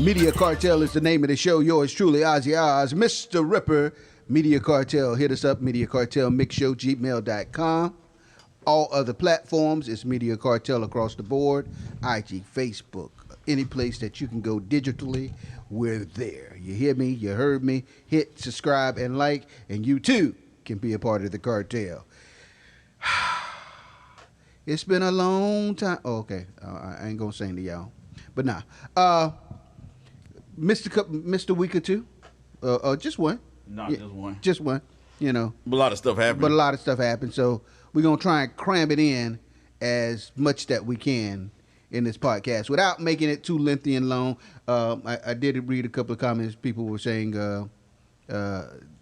Media Cartel is the name of the show. Yours truly, OZZIE Oz, Mr. Ripper. Media Cartel. Hit us up, mediacartelmixshow, gmail.com. All other platforms, it's Media Cartel across the board. IG, Facebook, any place that you can go digitally, we're there. You hear me? You heard me? Hit subscribe and like, and you too can be a part of the cartel. It's been a long time. Oh, okay, I ain't gonna sing to y'all, but nah. Missed a week or two, just one. Not just one. Just one. You know. But a lot of stuff happened. But a lot of stuff happened, so we're gonna try and cram it in as much that we can in this podcast without making it too lengthy and long. I did read a couple of comments. People were saying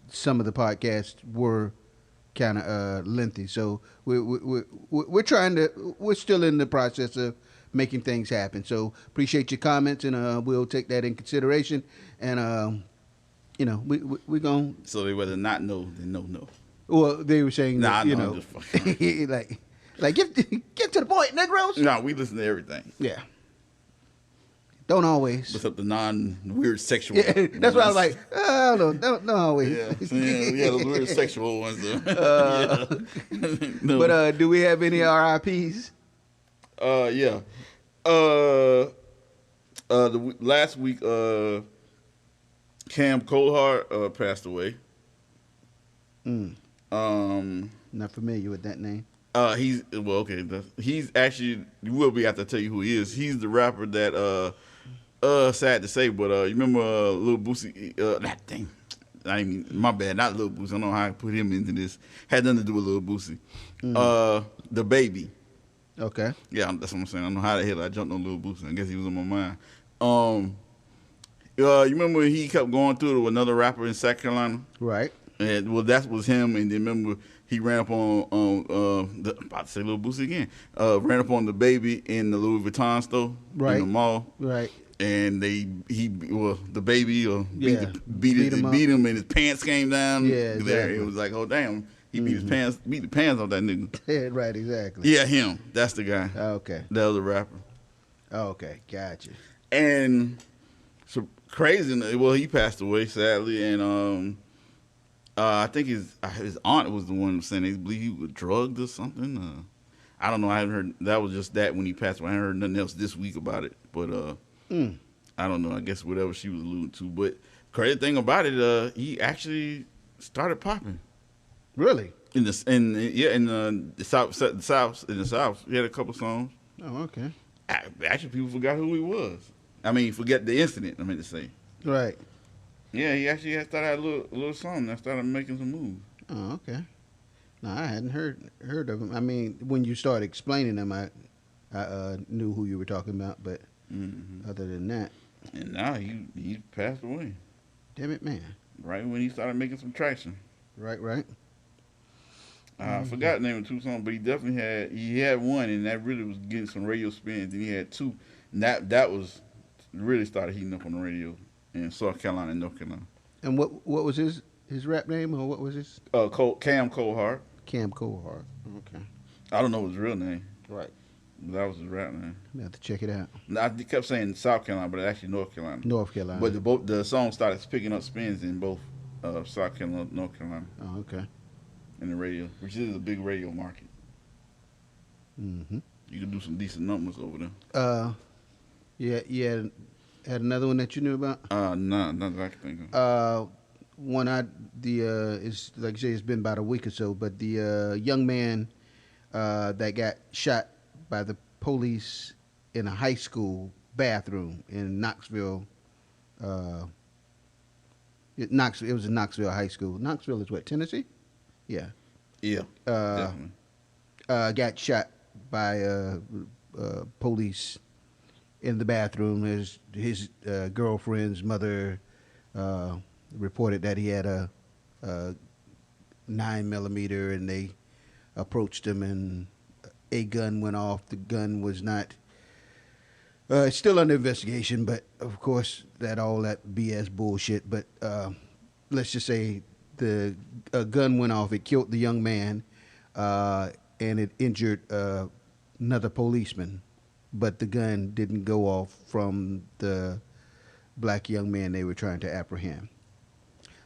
some of the podcasts were kind of lengthy, so we're trying to. We're still in the process of making things happen. So appreciate your comments, and we'll take that in consideration. And you know, we're gonna. So they whether not know than no. Well, they were saying that, you know, I'm just fucking. like get to the point, Negroes. No, we listen to everything. Yeah. Don't always. What's up the non-weird sexual? Yeah, that's why I was like, oh, no, don't always. Yeah, those weird sexual ones. No. But do we have any RIPs? Yeah. Last week, Cam Coldheart passed away. Not familiar with that name. He's actually, you will be after I tell you who he is. He's the rapper that sad to say, but you remember Lil Boosie? My bad, not Lil Boosie. I don't know how I put him into this. Had nothing to do with Lil Boosie. The Baby. Okay. Yeah, that's what I'm saying. I don't know how the hell I jumped on Lil Boosie. I guess he was on my mind. You remember he kept going through to another rapper in South Carolina? Right. And well, that was him. And then remember he ran up on about to say Lil Boosie again. Ran up on the Baby in the Louis Vuitton store in the mall. Right. And the Baby beat him, and his pants came down. Yeah, exactly. There it was like, oh damn, he beat the pants off that nigga. Yeah, right, exactly. Yeah, him. That's the guy. Okay. The other rapper. Okay, gotcha. And so crazy. Well, he passed away sadly, and I think his aunt was the one saying they believe he was drugged or something. I don't know. I haven't heard. That was just that when he passed away. I haven't heard nothing else this week about it. But I don't know. I guess whatever she was alluding to. But crazy thing about it, he actually started popping. Really? In the South, he had a couple songs. Oh, okay. Actually, people forgot who he was. I mean, forget the incident. I meant to say. Right. Yeah, he actually had started a little song that started making some moves. Oh, okay. No, I hadn't heard of him. I mean, when you started explaining him, I knew who you were talking about, but other than that. And now he passed away. Damn it, man. Right when he started making some traction. Right. I forgot the name of 2 songs, but he definitely had one, and that really was getting some radio spins. And he had 2, and that was really started heating up on the radio in South Carolina and North Carolina. And what was his rap name, or what was his? Cam Coldheart. Cam Coldheart. Okay. I don't know his real name. Right. But that was his rap name. I have to check it out. I kept saying South Carolina, but it's actually North Carolina. North Carolina. But the song started picking up spins in both South Carolina and North Carolina. Oh, okay. In the radio, which is a big radio market. Mm-hmm. You can do some decent numbers over there. Yeah. Had another one that you knew about? No, not that I can think of. It's like I say, it's been about a week or so, but the young man that got shot by the police in a high school bathroom in Knoxville. It was in Knoxville High School. Knoxville is what, Tennessee? Yeah. Yeah. Definitely. Got shot by police in the bathroom. His girlfriend's mother reported that he had a 9mm, and they approached him, and a gun went off. The gun was not. It's still under investigation, but of course all that BS bullshit. But let's just say a gun went off. It killed the young man, and it injured another policeman. But the gun didn't go off from the black young men they were trying to apprehend.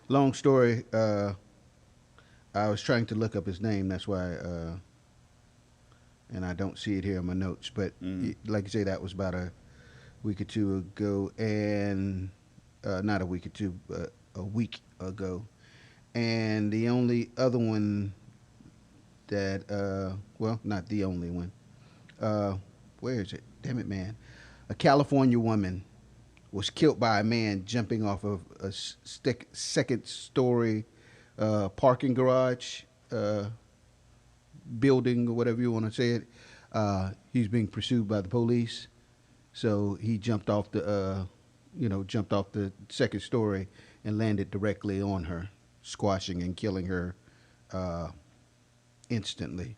Long story. I was trying to look up his name. That's why, and I don't see it here in my notes. But like I say, that was about a week or two ago, and not a week or two, a week ago. And the only other one that, well, not the only one. Where is it? Damn it, man. A California woman was killed by a man jumping off of a second-story parking garage building, or whatever you want to say it. He's being pursued by the police, so he jumped off the, jumped off the second story and landed directly on her, squashing and killing her instantly.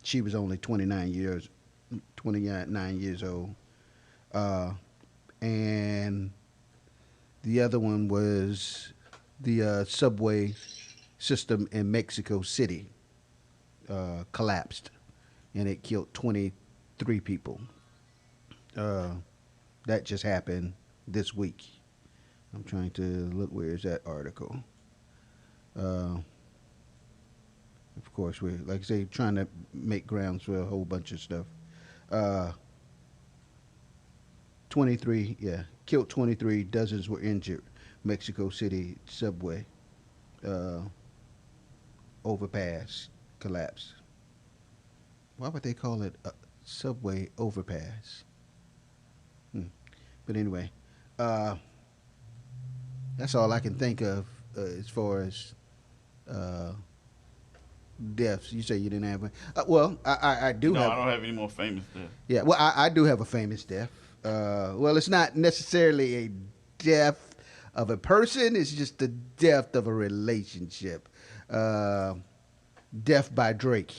She was only 29 years old. And the other one was the subway system in Mexico City collapsed, and it killed 23 people. That just happened this week. I'm trying to look, where is that article? Of course, we're, like I say, trying to make grounds for a whole bunch of stuff. 23, yeah, killed 23, dozens were injured. Mexico City subway overpass collapsed. Why would they call it a subway overpass? But anyway, that's all I can think of as far as deaths. You say you didn't have one. Well, I do have. No, I don't have any more famous deaths. Yeah, well, I do have a famous death. Well, it's not necessarily a death of a person. It's just the death of a relationship. Death by Drake.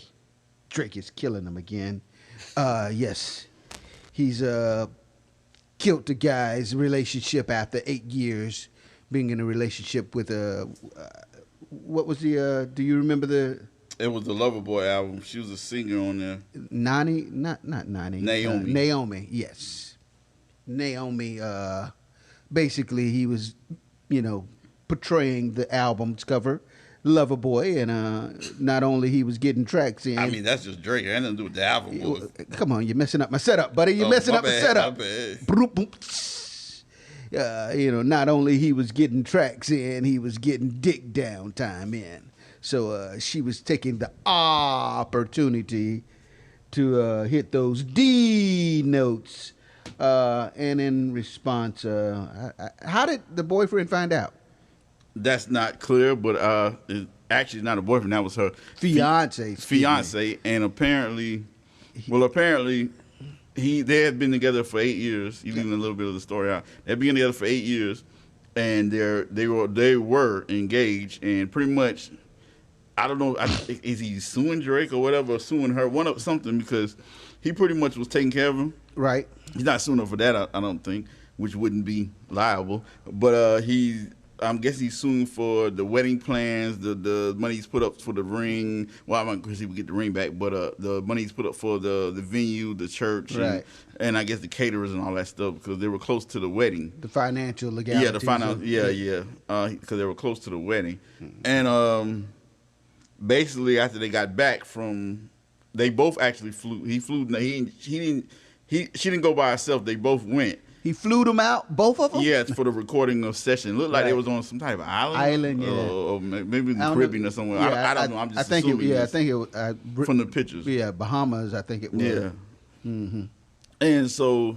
Drake is killing them again. Yes, he's killed the guy's relationship after 8 years being in a relationship with what was the? Do you remember the? It was the Loverboy album. She was a singer on there. Nani, not Nani. Naomi. Naomi, yes. Naomi, basically he was, portraying the album's cover, Loverboy, and not only he was getting tracks in. I mean, that's just Drake. It had nothing to do with the album. Come on, you're messing up my setup, buddy. You're messing up my setup. Not only he was getting tracks in, he was getting dick down time in. So she was taking the opportunity to hit those D notes. And in response, how did the boyfriend find out? That's not clear, but it's actually not a boyfriend. That was her fiance. And apparently, they had been together for 8 years. You leaving a little bit of the story out. They'd been together for 8 years, and they were engaged, and pretty much, I don't know, is he suing Drake or whatever, or suing her, something, because he pretty much was taking care of him. Right. He's not suing her for that, I don't think, which wouldn't be liable. But I'm guessing he's suing for the wedding plans, the money he's put up for the ring. Well, I'm not because he would get the ring back, but the money he's put up for the venue, the church, right, and I guess the caterers and all that stuff, because they were close to the wedding. The financial legalities. Yeah, the financial. Yeah. Because they were close to the wedding, and basically after they got back from, they both actually flew. He flew. She didn't go by herself. They both went. He flew them out, both of them? Yeah, for the recording of session. It looked like they was on some type of island. Yeah. Or maybe in the Caribbean or somewhere. Yeah, I don't know. I'm just assuming. I think it was. From the pictures. Yeah, Bahamas, I think it was. Yeah. Mm-hmm. And so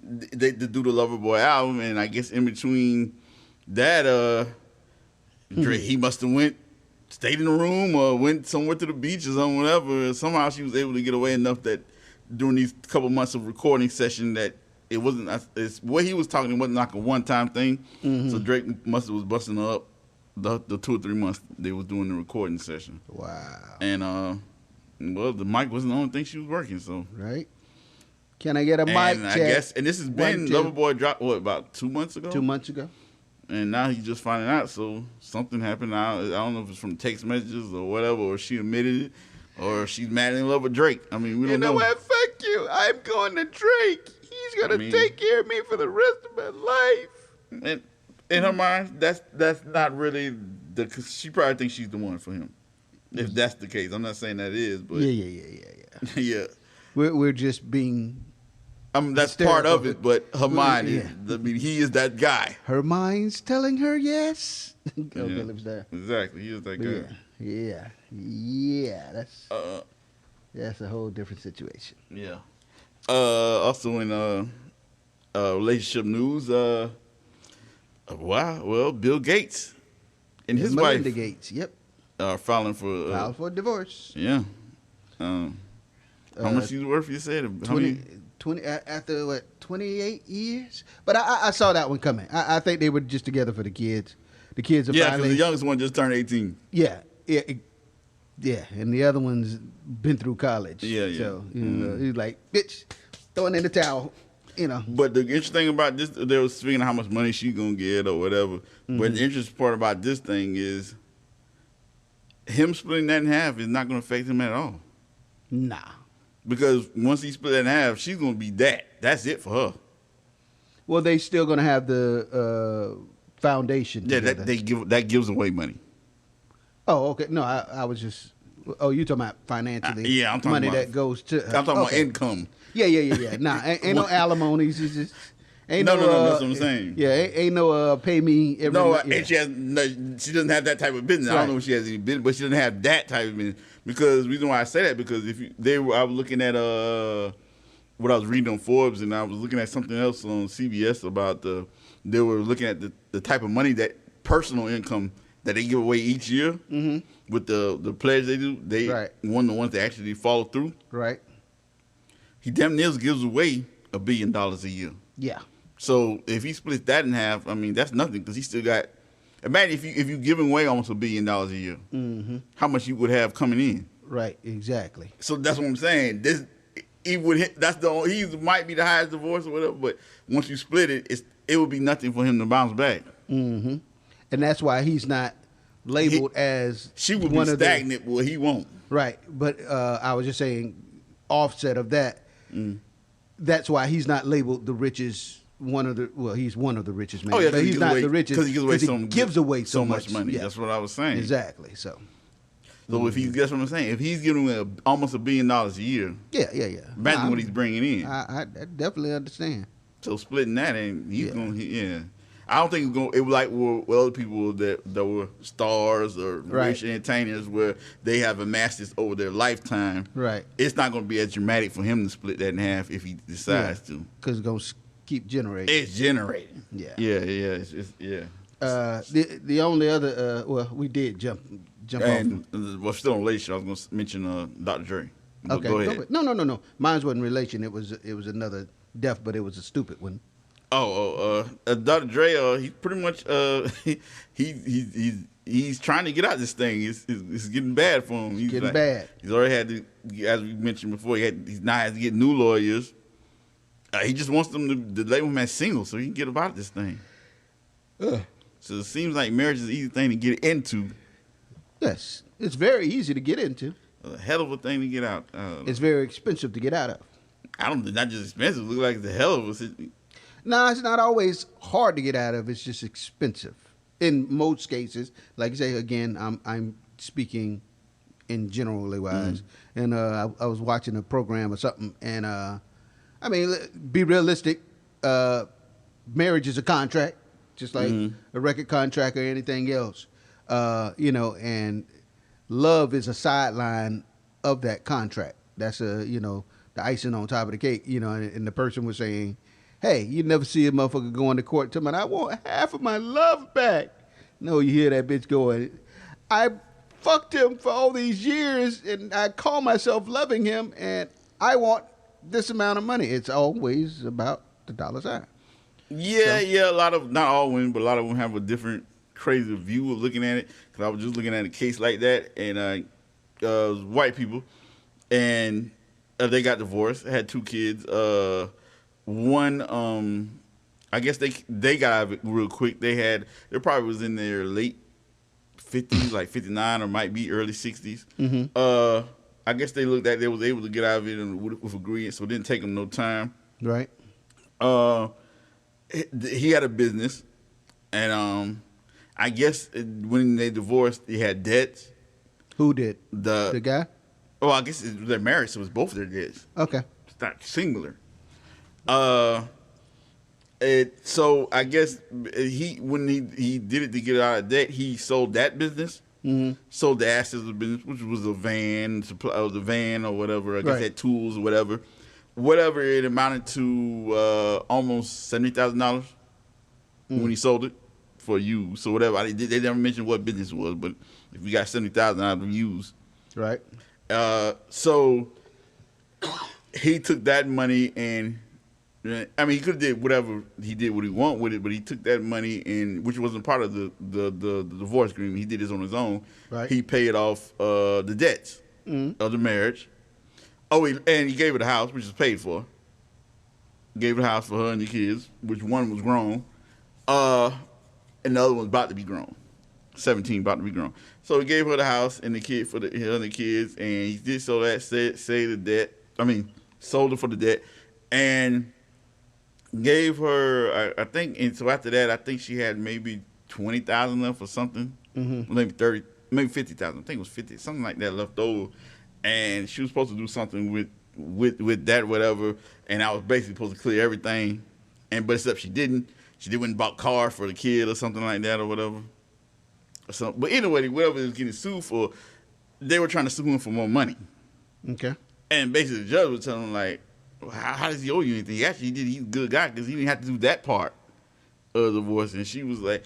they do the Loverboy album, and I guess in between that, Drake, he must have stayed in the room or went somewhere to the beach or something, whatever. And somehow she was able to get away enough that during these couple months of recording session that it wasn't, what he was talking wasn't like a one-time thing. Mm-hmm. So Drake was busting her up the 2 or 3 months they was doing the recording session. Wow. And, well, the mic wasn't the only thing she was working, so. Right. Can I get a mic check? I guess, and this has been, Loverboy dropped, about 2 months ago? 2 months ago. And now he's just finding out, so something happened. I don't know if it's from text messages or whatever, or she admitted it, or she's mad in love with Drake. I mean, we don't know. You know what? Fuck you. I'm going to Drake. He's gonna take care of me for the rest of my life. And in her mind, that's not really she probably thinks she's the one for him. If that's the case, I'm not saying that is, but Yeah. yeah. We're just being. That's part of it, but her mind is. I mean, he is that guy. Her mind's telling her yes. Lives there. Exactly, he is that guy. Yeah. That's a whole different situation. Yeah. Also in relationship news, Bill Gates and his Melinda wife Gates. Yep. Are filing for divorce. Yeah. How much is worth? You said 20 after what 28 years. But I saw that one coming. I think they were just together for the kids. The kids are because the youngest one just turned 18. Yeah. And the other one's been through college. Yeah. So he's like, bitch, throwing in the towel. But the interesting thing about this, they were speaking of how much money she's gonna get or whatever. But the interesting part about this thing is him splitting that in half is not gonna affect him at all. Nah. Because once he split that in half, she's gonna be that. That's it for her. Well, they still gonna have the foundation. Yeah, together. that gives away money. Oh, okay. No, I was just. Oh, you talking about financially? Yeah, I'm talking money about that goes to. I'm talking about income. Yeah. Nah, ain't no alimonies. It's just. Ain't no. That's what I'm saying. Yeah, ain't no pay me every month. And she doesn't have that type of business. Right. I don't know if she has any business, but she doesn't have that type of business. Because the reason why I say that because I was looking at what I was reading on Forbes, and I was looking at something else on CBS about they were looking at the type of money that personal income that they give away each year with the pledge they do. They one of the ones that actually follow through. Right. He damn near gives away $1 billion a year. Yeah. So if he splits that in half, I mean that's nothing because he still got. Imagine if you giving away almost $1 billion a year, how much you would have coming in. Right. Exactly. So that's what I'm saying. He might be the highest divorce or whatever, but once you split it, it would be nothing for him to bounce back. And that's why he's not labeled as she would be stagnant. Well, he won't. Right. But I was just saying, offset of that. That's why he's not labeled the richest. He's one of the richest men. Oh yeah, but he's not the richest because he gives away so much money. Yeah. That's what I was saying. Exactly. So if that's what I'm saying. If he's giving away almost $1 billion a year, yeah. Imagine what he's bringing in. I definitely understand. So splitting that, and he's going. I don't think it was like with other people that were stars or rich entertainers where they have amassed this over their lifetime. Right. It's not going to be as dramatic for him to split that in half if he decides to. Because it's going to keep generating. It's generating. Yeah. It's the only other, we did jump and, off. Well, still in relation, I was going to mention Dr. Dre. But okay. Go ahead. No. Mine wasn't relation. It was another death, but it was a stupid one. Dr. Dre, he's pretty much he's trying to get out this thing. It's getting bad for him. He's getting bad. He's already had to, as we mentioned before, he's now has to get new lawyers. He just wants them to label him as single so he can get about this thing. So it seems like marriage is an easy thing to get into. Yes, it's very easy to get into. A hell of a thing to get out. It's very expensive to get out of. I don't think not just expensive. It looks like it's a hell of a. No, it's not always hard to get out of. It's just expensive. In most cases, like you say, again, I'm speaking in generally wise. And I was watching a program or something, and I mean, be realistic. Marriage is a contract, just like a record contract or anything else. And love is a sideline of that contract. That's the icing on top of the cake. And the person was saying, hey, you never see a motherfucker going to court to me, I want half of my love back. No, you hear that bitch going, I fucked him for all these years, and I call myself loving him, and I want this amount of money. It's always about the dollar sign. Yeah, a lot of, not all women, but a lot of them have a different crazy view of looking at it. Because I was just looking at a case like that, and white people, and they got divorced, had 2 kids. One, I guess they got out of it real quick. They probably was in their late 50s, like 59, or might be early 60s. I guess they looked at they was able to get out of it with agreement, so it didn't take them no time. Right. He had a business, and I guess when they divorced, he had debts. Who did? The guy? Well, I guess they're married, so it's both their debts. Okay. It's not singular. So I guess when he did it to get out of debt, he sold that business. Mm-hmm. Sold the assets of the business, which was a van, or whatever. I guess had tools or whatever. Whatever it amounted to, almost $70,000 when he sold it for use. So whatever. They never mentioned what business it was, but if you got $70,000 out of use, right. So he took that money and. I mean, he could have did whatever he did what he wanted with it, but he took that money and which wasn't part of the divorce agreement. He did this on his own. Right. He paid off the debts of the marriage. Oh, and he gave her the house, which is paid for. Gave her the house for her and the kids, which one was grown, and the other one's about to be grown, 17, about to be grown. So he gave her the house and the kid for her and the kids, and he did so that say the debt. I mean, sold it for the debt, and gave her, I think, and so after that, I think she had maybe $20,000 left or something, maybe 30, maybe 50,000. I think it was 50, something like that left over, and she was supposed to do something with that, whatever. And I was basically supposed to clear everything, but except she didn't. She did went and bought cars for the kid or something like that or whatever. So, but anyway, whatever he was getting sued for, they were trying to sue him for more money. Okay. And basically, the judge was telling him like, how does he owe you anything? He actually did. He's a good guy because he didn't have to do that part of the divorce. And she was like,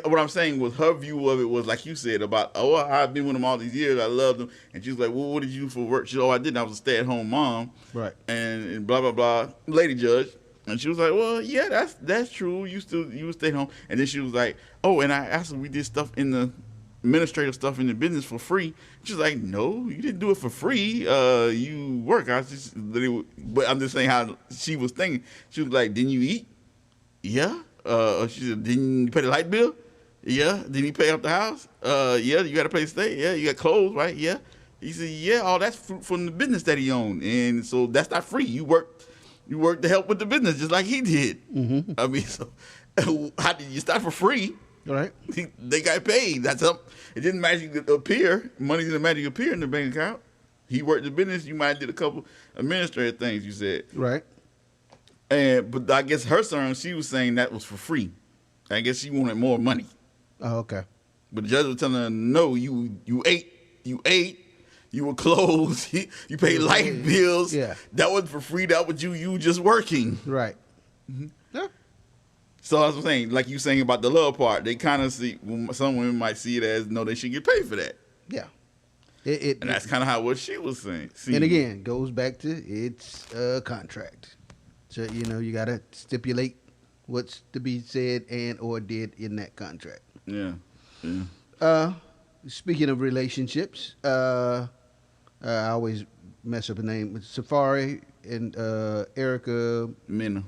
what I'm saying was her view of it was like you said about, I've been with him all these years. I loved him. And she was like, well, what did you do for work? She said, I didn't. I was a stay-at-home mom. Right. And blah, blah, blah. Lady judge. And she was like, well, yeah, that's true. You stayed home. And then she was like, and I asked her, we did stuff in the administrative stuff in the business for free. She's like, no, you didn't do it for free. You work. But I'm just saying how she was thinking. She was like, didn't you eat? Yeah. She said, didn't you pay the light bill? Yeah. Didn't you pay up the house? Yeah. You got a place to stay? Yeah. You got clothes, right? Yeah. He said, yeah, all that's from the business that he owned. And so that's not free. You worked to help with the business just like he did. Mm-hmm. I mean, so how did you start for free? Right. They got paid. That's up. It didn't magically appear. Money didn't magically appear in the bank account. He worked the business. You might have did a couple administrative things, you said. Right. But I guess her son, she was saying that was for free. I guess she wanted more money. Oh, okay. But the judge was telling her, no, you ate, you were clothed, you paid light bills. Yeah. That wasn't for free. That was you just working. Right. Mm-hmm. Yeah. So as I'm saying, like you saying about the love part, they kind of see, some women might see it as, no, they should get paid for that. Yeah. And that's kind of what she was saying. See, and again, goes back to it's a contract. So, you got to stipulate what's to be said and or did in that contract. Yeah. Yeah. Speaking of relationships, I always mess up the name. Safari and Erica Mena.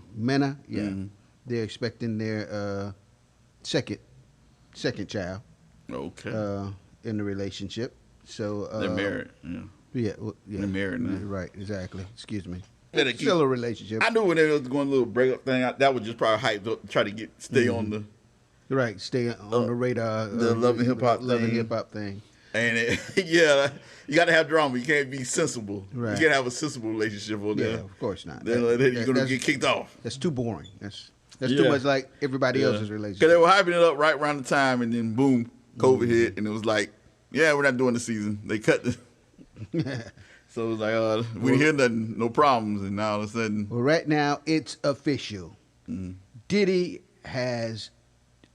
Yeah. Mm-hmm. They're expecting their second child. Okay. In the relationship. So they're married. Yeah. Yeah. They're married now. Right. Exactly. Excuse me. Still a relationship. I knew when they was going a little breakup thing, that was just probably hyped up to try to stay on the stay on the radar. The love and hip hop thing. And you got to have drama. You can't be sensible. Right. You can't have a sensible relationship on there. Yeah, of course not. Then you're gonna get kicked off. That's too boring. That's too much like everybody else's relationship. Because they were hyping it up right around the time, and then boom, COVID hit, and it was like, we're not doing the season. They cut the. So it was like, we didn't hear nothing, no problems, and now all of a sudden. Well, right now it's official. Mm-hmm. Diddy has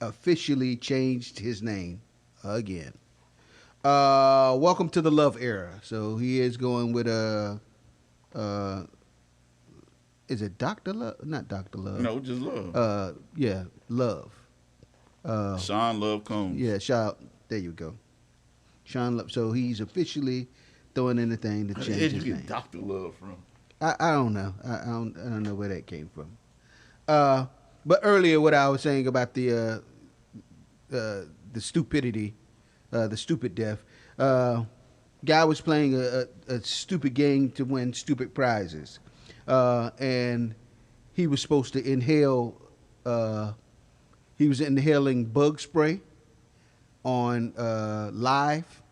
officially changed his name again. Welcome to the love era. So he is going with is it Dr. Love? Not Dr. Love. No, just Love. Yeah, Love. Sean Love Combs. Yeah, Sean. There you go. Sean Love. So he's officially throwing in the thing to change his name. Where did you get Dr. Love from? I don't know. I don't know where that came from. But earlier, what I was saying about the stupidity, the stupid death. Guy was playing a stupid game to win stupid prizes, and he was supposed to inhale. He was inhaling bug spray on live.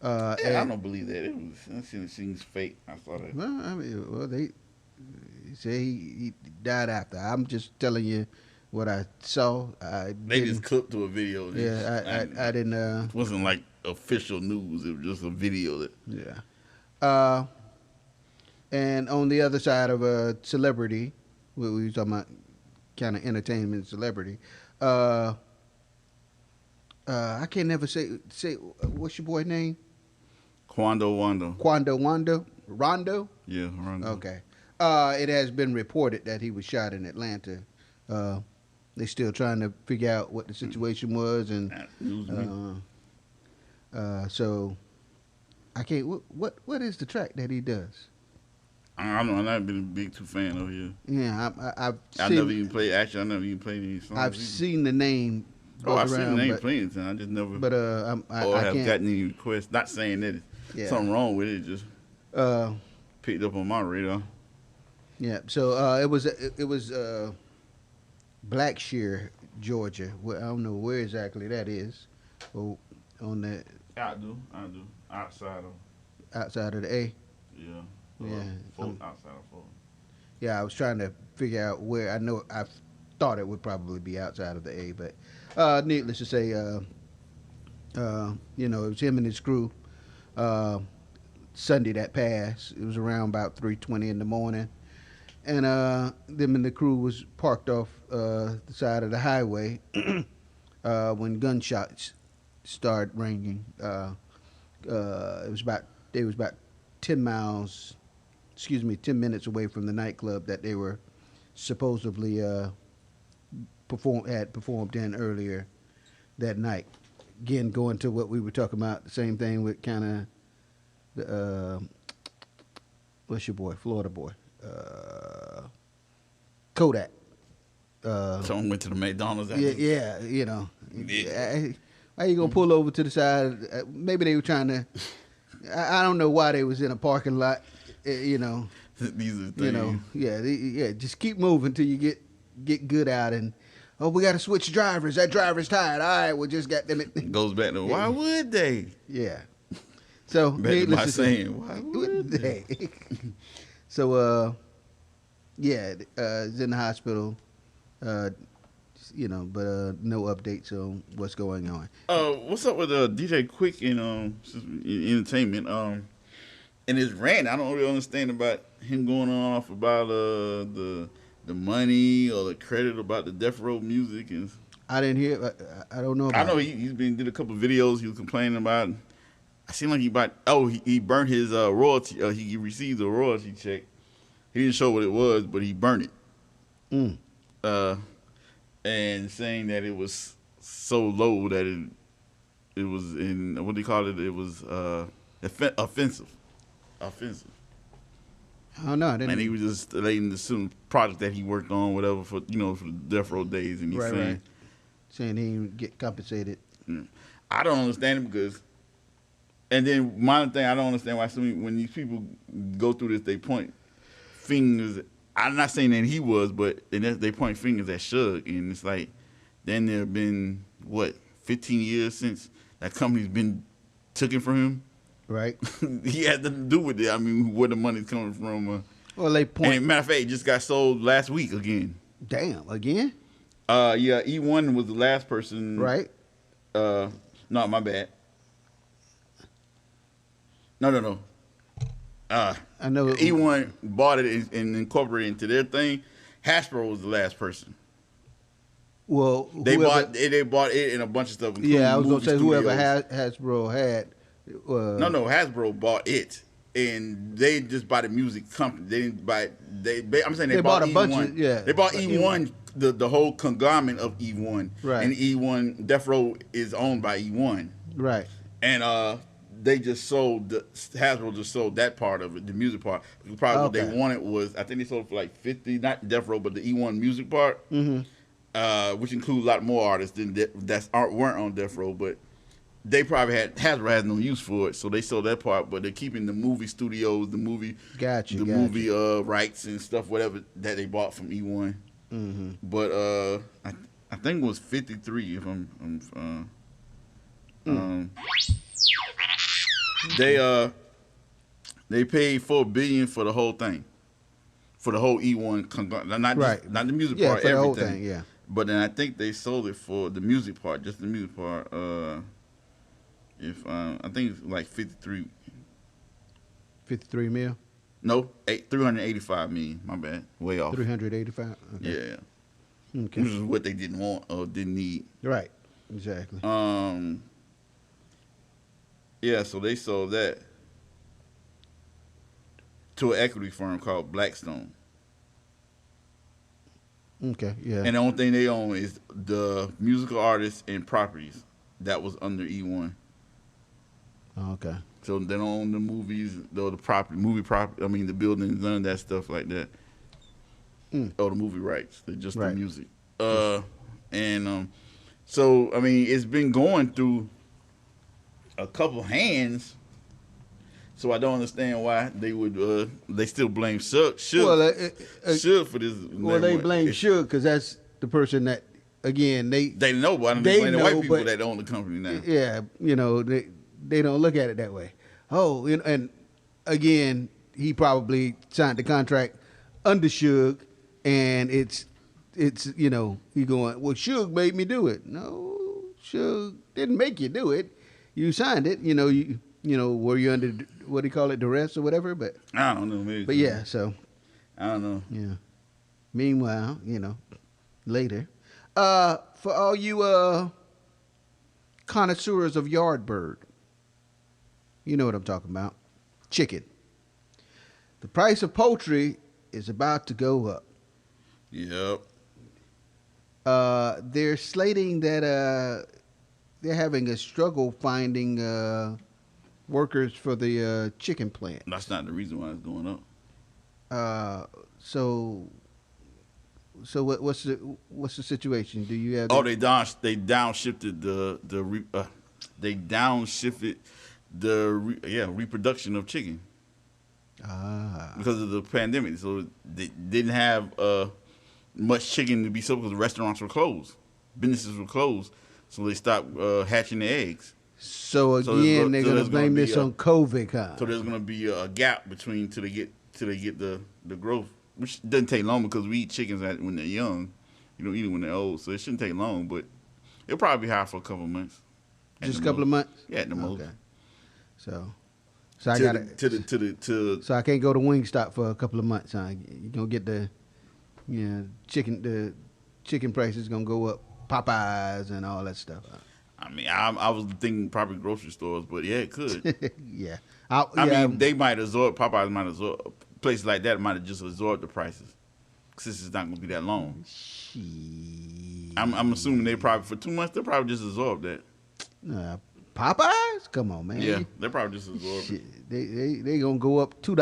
I don't believe that. It seems fake. I saw that. Well, I mean, they say he died after. I'm just telling you what I saw. They just clipped to a video. Yeah, I didn't. It wasn't like official news. It was just a video. Yeah. And on the other side of a celebrity, we were talking about kind of entertainment celebrity. I can't never say what's your boy's name? Quando Wando. Rondo? Yeah, Rondo. Okay. It has been reported that he was shot in Atlanta. They're still trying to figure out what the situation was, and so I can't. What is the track that he does? I don't know. I've not been a big fan of his. Yeah, I never even played. Actually, I never even played any songs. I've seen the name. I've seen the name plenty of times. I just never. But I have can't gotten any requests. Not saying that there's something wrong with it. Just picked up on my radar. Yeah. So it was Blackshear, Georgia. I don't know where exactly that is. Oh, on that. I do. Outside of the A. Yeah. Yeah. Outside of Florida. Yeah, I was trying to figure out where. I know I thought it would probably be outside of the A, but needless to say, it was him and his crew. Sunday that passed, it was around about 3:20 in the morning, and them and the crew was parked off the side of the highway when gunshots started ringing. They was about 10 minutes away from the nightclub that they were supposedly had performed in earlier that night. Again, going to what we were talking about, the same thing with kind of the what's your boy, Florida boy, Kodak. Someone went to the McDonald's. Yeah. How you gonna pull over to the side? Maybe they were trying to. I don't know why they was in a parking lot. These are things. Just keep moving till you get good out, and we got to switch drivers. That driver's tired. All right, we just got them. It goes back to why would they? Yeah. So needless to say, why would they? So it's in the hospital. But no updates on what's going on. What's up with DJ Quick in entertainment? And his rant, I don't really understand about him going off about the money or the credit about the Death Row music. And I didn't hear. I don't know. I know he's did a couple of videos. He was complaining about. I seem like he burnt his royalty. He received a royalty check. He didn't show what it was, but he burnt it. And saying that it was so low that it was in, what do you call it? It was offensive. I don't know. And he was just relating to some project that he worked on, whatever, for the Death Row days, and he's saying he didn't get compensated. I don't understand it because, and then my thing, I don't understand why when these people go through this, they point fingers. I'm not saying that he was, but they point fingers at Suge, and it's like, then there have been 15 years since that company's been taken from him. Right. He had nothing to do with it. I mean, where the money's coming from. Well, they point. And matter of fact, it just got sold last week again. Damn, again? Yeah, E1 was the last person. Right. No, my bad. No. I know E1 bought it and incorporated it into their thing. Hasbro was the last person. Well, they bought it and a bunch of stuff. Yeah, I was gonna say whoever Hasbro had. No, Hasbro bought it, and they just bought a music company. They didn't buy. I'm saying they bought a bunch. They bought E1, the whole conglomerate of E1. Right. And E1 Death Row is owned by E1. Right. And they just sold Hasbro just sold that part of it, the music part. Probably what they wanted was, I think they sold it for like 50, not Death Row, but the E1 music part, which includes a lot more artists than that weren't on Death Row, but they probably Hasbro has no use for it, so they sold that part. But they're keeping the movie studios, the movie rights and stuff, whatever that they bought from E1. Mm-hmm. But I think it was 53. If they paid $4 billion for the whole thing, for the whole E1, not the music part, for everything. the whole thing, yeah. But then I think they sold it for the music part, just the music part. I think it's like 53. 53 mil? No, 385 million. My bad, way off. 385. Okay. Yeah. Okay. Which is what they didn't want or didn't need. Right. Exactly. Yeah. So they sold that to an equity firm called Blackstone. Okay. Yeah. And the only thing they own is the musical artists and properties that was under E1. Okay. So they don't own the movies, the property, I mean, the buildings, none of that stuff like that. Or the movie rights. They're just the music. So, I mean, it's been going through a couple hands. So I don't understand why they would. They still blame Suge for this. Well, they blame Suge because that's the person that, again, they know. But they blame the white people that own the company now. Yeah, they don't look at it that way. Oh, and again, he probably signed the contract under Suge, and it's he going, well, Suge made me do it. No, Suge didn't make you do it. You signed it. Were you under, what do you call it, duress or whatever? But I don't know. Maybe. But yeah, so. I don't know. Yeah. Meanwhile, later. For all you connoisseurs of Yardbird, you know what I'm talking about. Chicken. The price of poultry is about to go up. Yep. They're slating that they're having a struggle finding workers for the chicken plant. That's not the reason why it's going up. So what's the situation? Do you have? They downshifted the reproduction of chicken. Because of the pandemic, so they didn't have much chicken to be sold because the restaurants were closed, businesses were closed, so they stopped hatching the eggs. So again, they're going to blame this on COVID, huh? So there's going to be a gap between till they get the growth, which doesn't take long because we eat chickens when they're young. You don't eat them when they're old, so it shouldn't take long. But it'll probably be high for a couple of months. Just a couple of months. Yeah, at the most. Okay. So I got it. So I can't go to Wingstop for a couple of months, huh? You're gonna get the chicken. The chicken price is gonna go up. Popeyes and all that stuff. I mean, I was thinking probably grocery stores, but yeah, it could. Yeah. I mean, they might absorb, Popeyes might absorb, places like that might have just absorbed the prices. Since it's not going to be that long. I'm assuming they probably, for 2 months, they'll probably just absorb that. Popeyes? Come on, man. Yeah, they probably just absorb it. They going to go up $2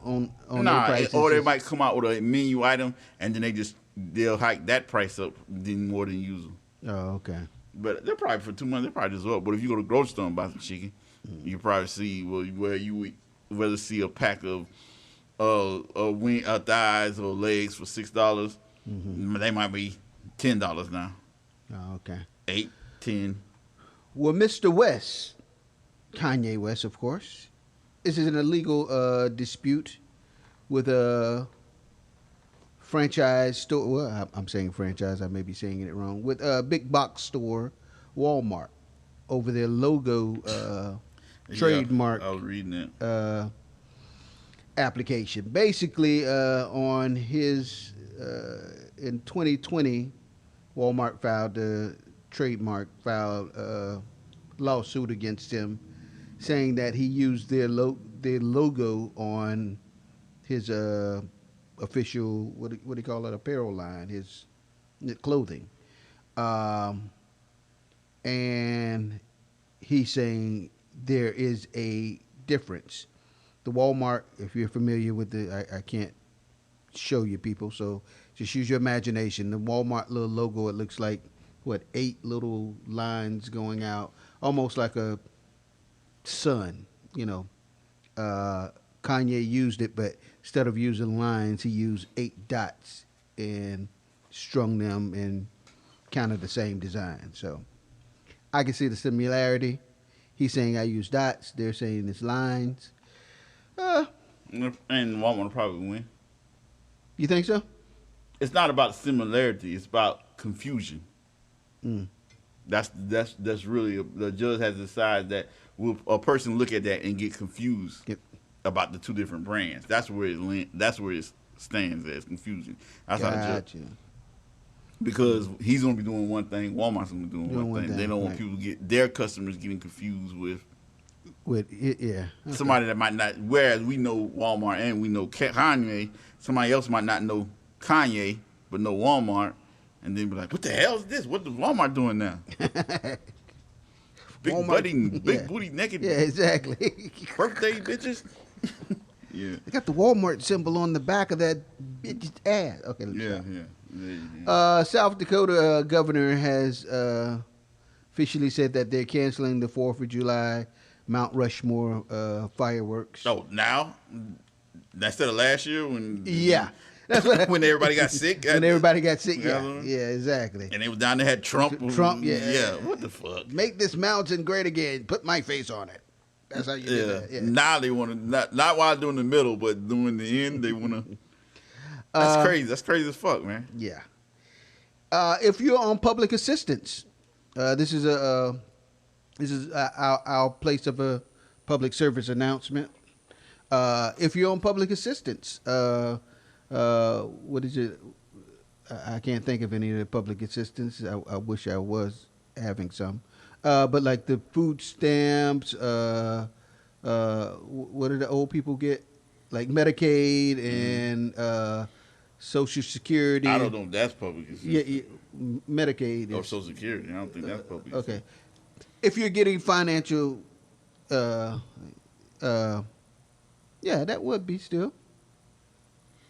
on their prices. Or they might come out with a menu item, and then they'll hike that price up more than usual. Oh, okay. But they're probably for 2 months. They're probably just up. But if you go to the grocery store and buy some chicken, you probably see where you would rather see a pack of thighs or legs for $6. They might be $10 now. Oh, okay. 8, 10. Well, Mr. West, Kanye West, of course, this is an illegal dispute with a franchise store. Well, I'm saying franchise. I may be saying it wrong. With a big box store, Walmart, over their logo trademark. I was reading it. Application. Basically, on his in 2020, Walmart filed a lawsuit against him, saying that he used their logo on his official, what do you call it, apparel line, his clothing. And he's saying there is a difference. The Walmart, if you're familiar with I can't show you people, so just use your imagination. The Walmart little logo, it looks like, 8 little lines going out almost like a sun. Kanye used it, but instead of using lines, he used 8 dots and strung them in kind of the same design. So I can see the similarity. He's saying I use dots. They're saying it's lines. And Walmart will probably win. You think so? It's not about similarity. It's about confusion. Mm. That's really the judge has decided that will a person look at that and get confused about the two different brands. That's where it stands as confusion. That's how the judge. Because he's gonna be doing one thing, Walmart's gonna be doing one thing. They don't want people to get their customers getting confused with it. Yeah. Okay. Somebody that might not. Whereas we know Walmart and we know Kanye, somebody else might not know Kanye but know Walmart, and then be like, "What the hell is this? What is Walmart doing now?" Big booty, naked. Yeah, exactly. Birthday bitches. Yeah. They got the Walmart symbol on the back of that bitch's ass. Okay. Yeah. South Dakota governor has officially said that they're canceling the 4th of July Mount Rushmore fireworks. Oh, now? Instead of last year when that's what when everybody got sick. When everybody got sick, yeah, exactly. And they was down there had Trump. Yeah. What the fuck? Make this mountain great again. Put my face on it. That's how you do that. Yeah. Now they want to not while doing the middle, but doing the end. They want to. That's crazy. That's crazy as fuck, man. Yeah. If you're on public assistance, this is our place of a public service announcement. If you're on public assistance, what is it? I can't think of any of the public assistance. I wish I was having some. But like the food stamps, what do the old people get? Like Medicaid and Social Security. I don't know if that's public assistance. Yeah, Medicaid. Or Social Security. I don't think that's public assistance. Okay. If you're getting financial, yeah, that would be still.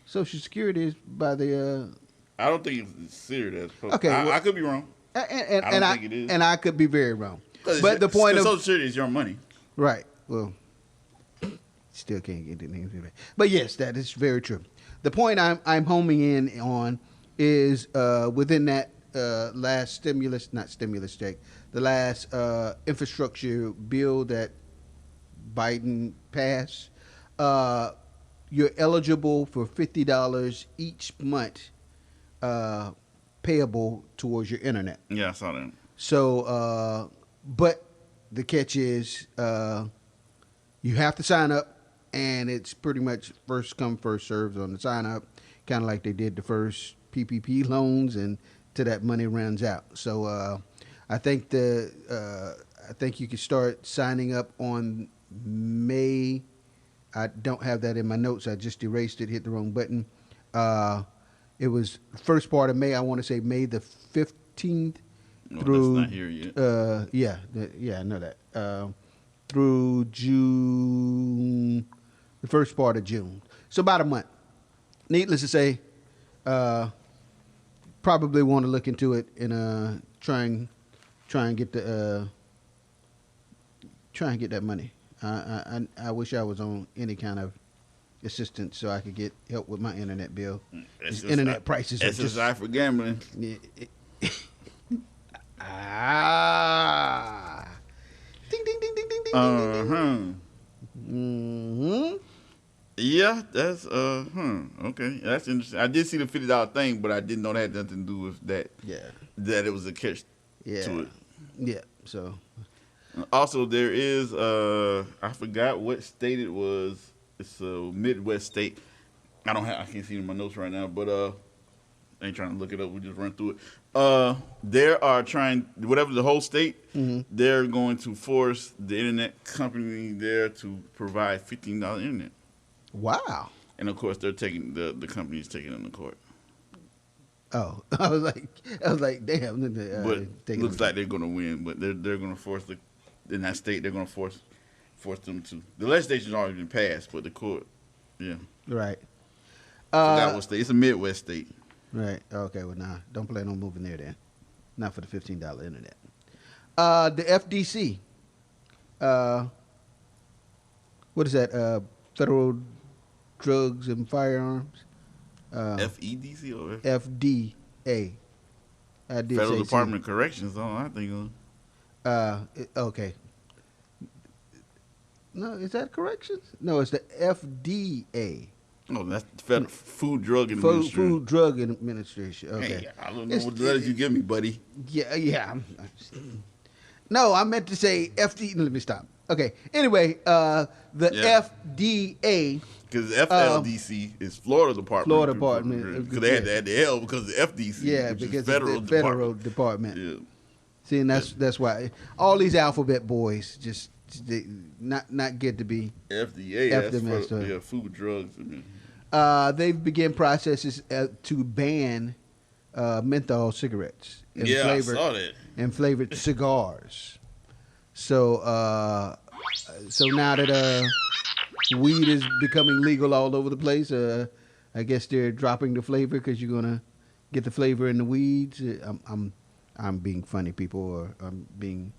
Social Security is by the. I don't think it's serious as public. Okay, I could be wrong. And I don't think it is. And I could be very wrong. But the point of Social Security is your money. Right. Well, still can't get the names. But yes, that is very true. The point I'm homing in on is within that last not stimulus check, the last infrastructure bill that Biden passed. You're eligible for $50 each month payable towards your internet. Yeah, I saw that. So, but the catch is you have to sign up, and it's pretty much first come, first served on the sign up, kind of like they did the first PPP loans, and till that money runs out. So I think you can start signing up on May. I don't have that in my notes. I just erased it, hit the wrong button. It was first part of May. I want to say May the 15th through. That's not here yet. I know that. Through June, the first part of June. So about a month. Needless to say, probably want to look into it and try and get the get that money. I wish I was on any kind of assistance so I could get help with my internet bill. Internet prices are just SSI for gambling. Ding ding ding ding ding ding. Mm-hmm. Yeah, that's okay. That's interesting. I did see the $50 thing, but I didn't know that had nothing to do with that. Yeah. That it was a catch to it. Yeah. So. Also, there is I forgot what state it was. It's a Midwest state. I can't see it in my notes right now, but I ain't trying to look it up. We just run through it. They are trying, whatever the whole state, they're going to force the internet company there to provide $15 internet. Wow. And of course, they're taking the company's taking them to court. Oh, I was like, damn. But it looks like they're going to win. But they're going to force in that state. They're going to force them to. The legislation's already been passed, but the court, yeah. Right. Forgot what state. It's a Midwest state. Right. Okay. Well, nah. Don't plan on moving there then. Not for the $15 internet. The FDC. What is that? Federal Drugs and Firearms. FEDC or FDA. I did Federal say Department of Corrections? I think. Okay. No, is that corrections? No, it's the FDA. Oh, that's the Federal Food Drug Administration. Food Drug Administration. Okay. Hey, I don't know what letters you give me, buddy. Yeah. No, I meant to say FD. Let me stop. Okay. Anyway, the FDA. Because FLDC is Florida Department. Florida Department. Because they had to add the L because of FDC. Yeah, which because is Federal it's the Federal Department. Yeah. See, and that's why all these alphabet boys just not get to be FDA. That's for food, drugs. They've begun processes to ban menthol cigarettes. And I saw that. And flavored cigars. So now that weed is becoming legal all over the place, I guess they're dropping the flavor because you're gonna get the flavor in the weeds. I'm being funny, people, or I'm being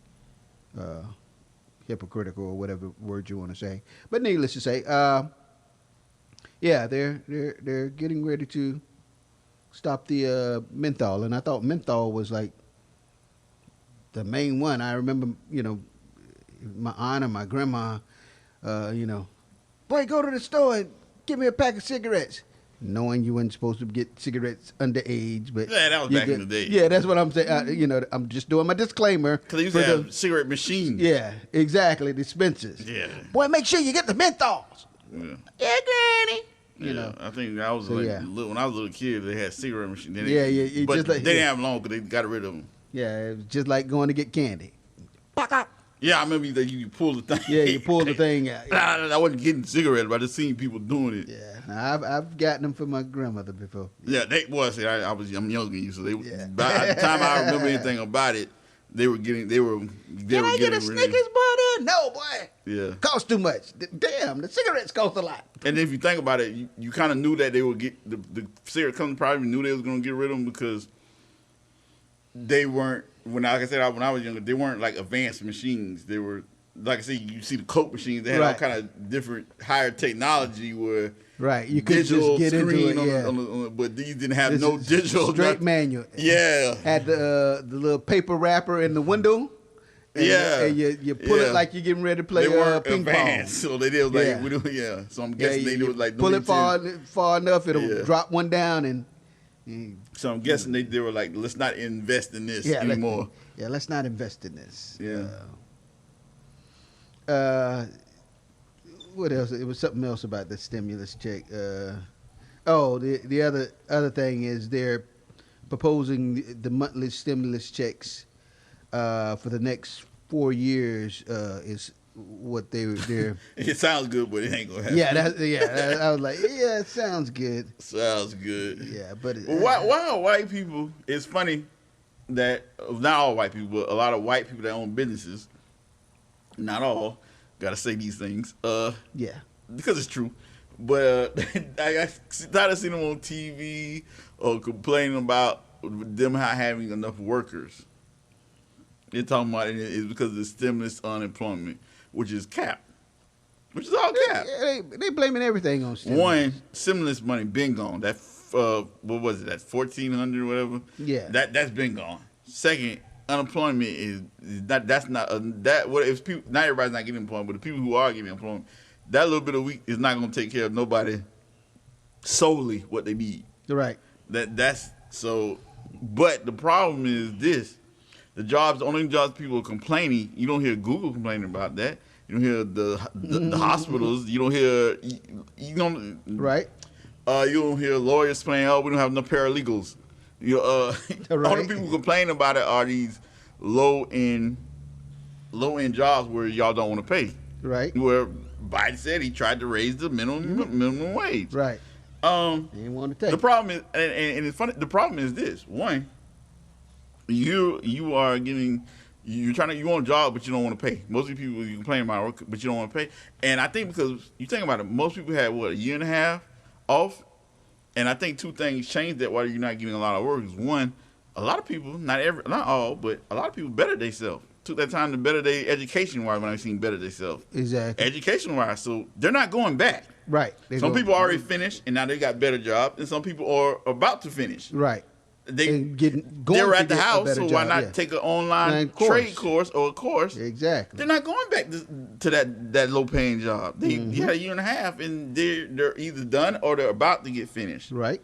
hypocritical, or whatever word you want to say. But needless to say, they're getting ready to stop the menthol, and I thought menthol was like the main one. I remember, my aunt and my grandma, boy, go to the store and give me a pack of cigarettes. Knowing you weren't supposed to get cigarettes underage, but yeah, that was back in the day. Yeah, that's what I'm saying. I'm just doing my disclaimer. Because they used to have cigarette machines. Yeah, exactly, dispensers. Yeah. Boy, make sure you get the menthols. Yeah, Granny. I think I was when I was a little kid, they had cigarette machines. But they didn't have them long because they got rid of them. Yeah, it was just like going to get candy. Yeah, I remember that you pull the thing. Yeah, you pull the thing out. Yeah. I wasn't getting cigarettes, but I just seen people doing it. Yeah, I've gotten them for my grandmother before. Yeah, I'm younger than you, so by the time I remember anything about it, they were getting. Can I get a Snickers bar? No, boy. Yeah, cost too much. Damn, the cigarettes cost a lot. And if you think about it, you kind of knew that they would get the cigarette company probably knew they was going to get rid of them because they weren't. When I was younger, they weren't like advanced machines. They were, like I said, you see the Coke machines. They had all kind of different, higher technology where you could just get into it. Yeah. But these didn't have no digital. Straight manual. Yeah. Had the little paper wrapper in the window. And you pull it like you're getting ready to play ping pong. So they did like So I'm guessing they do it like pull it far enough, it'll drop one down and. So I'm guessing they were like, let's not invest in this anymore. Let's not invest in this. Yeah. What else? It was something else about the stimulus check. The other thing is they're proposing the monthly stimulus checks for the next 4 years is what they're. It sounds good, but it ain't gonna happen. I was like, it sounds good. Sounds good. Yeah, but why are white people? It's funny that not all white people, but a lot of white people that own businesses. Not all. Gotta say these things. Because it's true. But I started seeing them on TV or complaining about them not having enough workers. They're talking about it's because of the stimulus unemployment, which is cap. Which is all cap. They blaming everything on stimulus. One, stimulus money been gone. That what was it? That 1,400 or whatever. Yeah. That's been gone. Second, unemployment is not. That's not that. What if people? Not everybody's not getting employment, but the people who are getting employment, that little bit of week is not going to take care of nobody solely what they need. Right. That's so. But the problem is this: the only jobs people are complaining. You don't hear Google complaining about that. You don't hear the hospitals. You don't hear right. You don't hear lawyers saying, "Oh, we don't have enough paralegals." All the people who complain about it are these low end jobs where y'all don't want to pay. Right. Where Biden said he tried to raise the minimum wage. Right. He didn't want to take. The problem is, and it's funny. The problem is this: one, you are getting. You want a job, but you don't want to pay. Most of the people you complain about work, but you don't want to pay. And I think because you think about it, most people had a year and a half off, and I think two things changed that why you're not getting a lot of workers. One, a lot of people, not all, but a lot of people bettered themselves. took that time to better their education wise when I seen better themselves. Exactly. Education wise, so they're not going back. Right. Some people already finished and now they got better jobs, and some people are about to finish. Right. They're at the house, so why not take an online trade course or a course? Exactly. They're not going back to that low paying job. They had a year and a half, and they're either done or they're about to get finished. Right.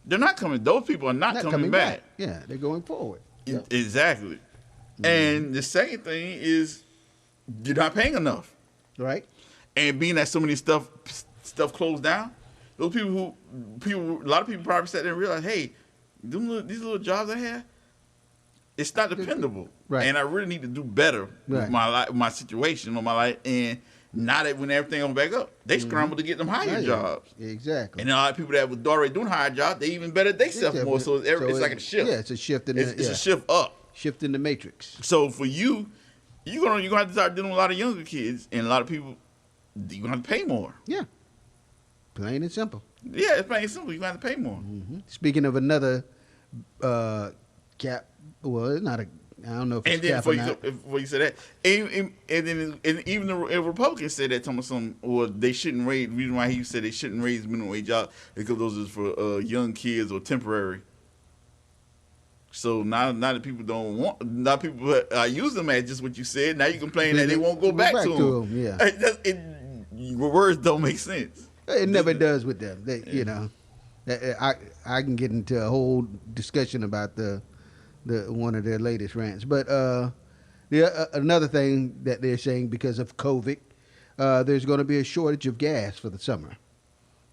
They're not coming. Those people are not coming back. Yeah, they're going forward. Yep. Exactly. And the second thing is you're not paying enough. Right. And being that so many stuff closed down, those a lot of people probably sat there and realized, hey, these little jobs I have, it's not dependable. Right. And I really need to do better with my life, my situation, on my life. And now that when everything comes back up, they scramble to get them higher jobs. Exactly. And a lot of people that was already doing higher jobs, they even better themselves more. So it's like a shift. Yeah, it's a shift. It's a shift up. Shift in the matrix. So for you're gonna have to start dealing with a lot of younger kids, and a lot of people, you're gonna have to pay more. Yeah. Plain and simple. Yeah, it's plain and simple. You're gonna have to pay more. Speaking of another cap, well, it's not a. I don't know if it's cap or not. Before you said that, and even the Republicans said that they shouldn't raise. The reason why he said they shouldn't raise minimum wage jobs because those are for young kids or temporary. So now that people don't want, now people use them as just what you said. Now you complain that they won't go back to them. Yeah, your words don't make sense. It never does with them. You know, I can get into a whole discussion about the one of their latest rants. But another thing that they're saying because of COVID, there's going to be a shortage of gas for the summer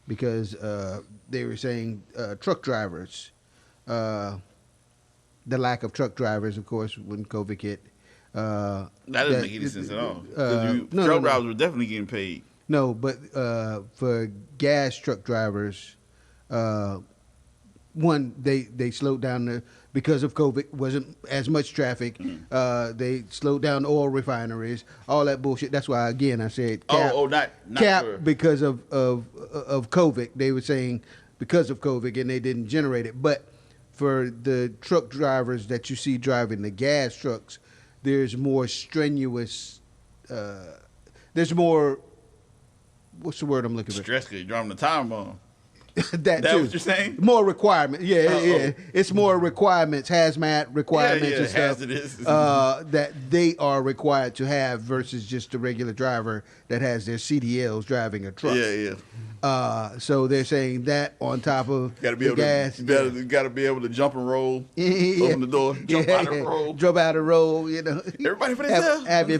because they were saying truck drivers. The lack of truck drivers, of course, when COVID hit. That doesn't make any sense at all. Truck drivers were definitely getting paid. No, but for gas truck drivers, one, they slowed down because of COVID, wasn't as much traffic. They slowed down oil refineries, all that bullshit. That's why, again, I said cap. Not cap for... because of COVID. They were saying because of COVID, and they didn't generate it. But for the truck drivers that you see driving the gas trucks, there's more strenuous. There's more. What's the word I'm looking for? Stress because you're driving the time bomb. that too. What you're saying? More requirements. Yeah. It's more requirements, hazmat requirements and stuff that they are required to have versus just a regular driver that has their CDLs driving a truck. Yeah. So they're saying that on top of gas. You got to be able to jump and roll, open the door, jump out and roll. Jump out and roll, you know. Everybody for themselves. Have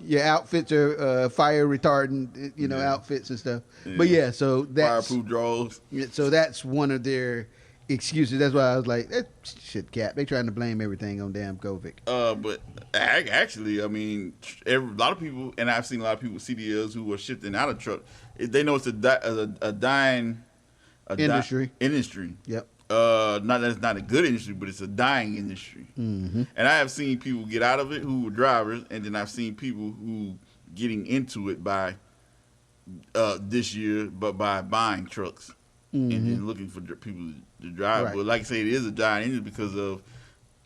your outfits are fire retardant, outfits and stuff. Yeah. But so that's fireproof drawers. So that's one of their excuses. That's why I was like, that shit cap. They trying to blame everything on damn COVID. But actually, I mean, a lot of people, and I've seen a lot of people with CDLs who are shifting out of truck. They know it's a dying industry. Industry. Yep. Not that it's not a good industry, but it's a dying industry. Mm-hmm. And I have seen people get out of it who were drivers, and then I've seen people who getting into it by this year, but by buying trucks. And then looking for people to drive. Right. But like I say, it is a dying industry because of,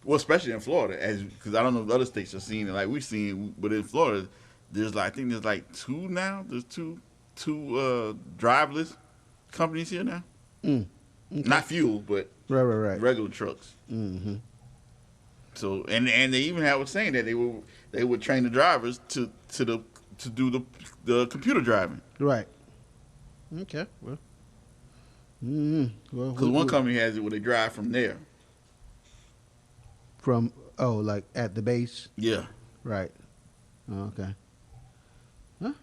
well, especially in Florida, because I don't know if other states are seeing it like we're seeing, but in Florida, I think there's two now. There's two driverless companies here now. Okay. Not fuel, but right. regular trucks. Mm-hmm. So and they even was saying that they would train the drivers to do the computer driving. Right. Okay. Well. Because one company has it where they drive from there. From like at the base. Yeah. Right. Okay. Huh?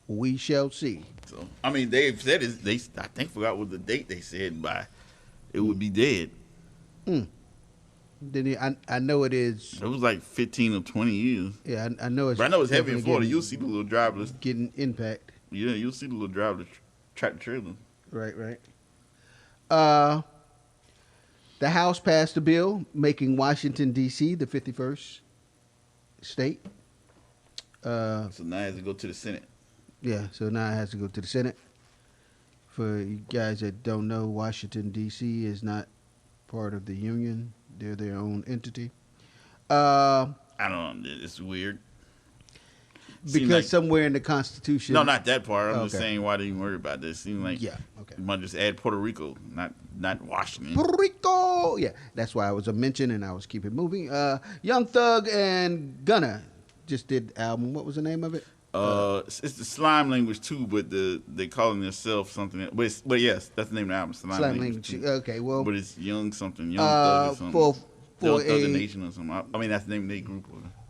We shall see. So I mean, they've said I think forgot what the date they said by. It would be dead. Then I know it is. It was like 15 or 20 years. Yeah, I know it's. But I know it's heavy in Florida. You'll see the little driverless getting impact. Yeah, you'll see the little driverless tractor trailer. Right. The House passed a bill making Washington, D.C. the 51st state. So now it has to go to the Senate. Yeah, so now it has to go to the Senate. For you guys that don't know, Washington, D.C. is not part of the Union. They're their own entity. I don't know. It's weird. Because like, somewhere in the Constitution. No, not that part. I'm just saying why they even worry about this. Seems like you might just add Puerto Rico, not Washington. Puerto Rico. Yeah, that's why I was a mention, and I was keeping moving. Young Thug and Gunna just did album. What was the name of it? It's the Slime Language 2, but they calling themselves something. But yes, that's the name of the album. Slime Language 2. Okay, well, but it's Young something, Young Thug or something. For Thug Nation or something. I mean, that's the name of their group.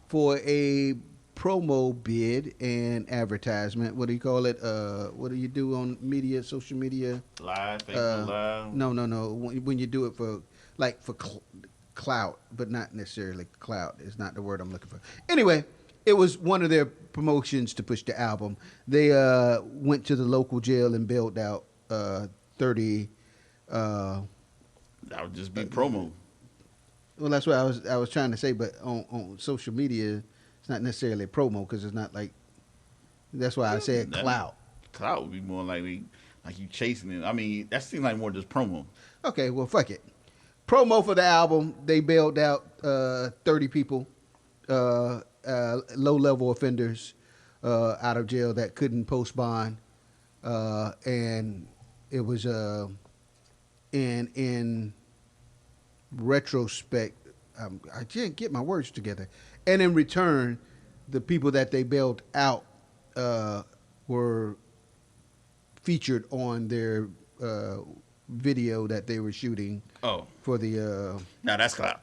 For a promo bid and advertisement. What do you call it? What do you do on media, social media? Live, Facebook Live? No. When you do it for clout, but not necessarily clout is not the word I'm looking for. Anyway, it was one of their promotions to push the album. They went to the local jail and bailed out 30. That would just be promo. Well, that's what I was trying to say, but on social media, it's not necessarily a promo because it's not like. That's why I said clout. Clout would be more likely like you chasing it. I mean, that seems like more just promo. Okay, well, fuck it. Promo for the album. They bailed out 30 people, low-level offenders out of jail that couldn't post bond, and it was in retrospect. I didn't get my words together. And in return, the people that they bailed out were featured on their video that they were shooting. Oh, for the now that's clout.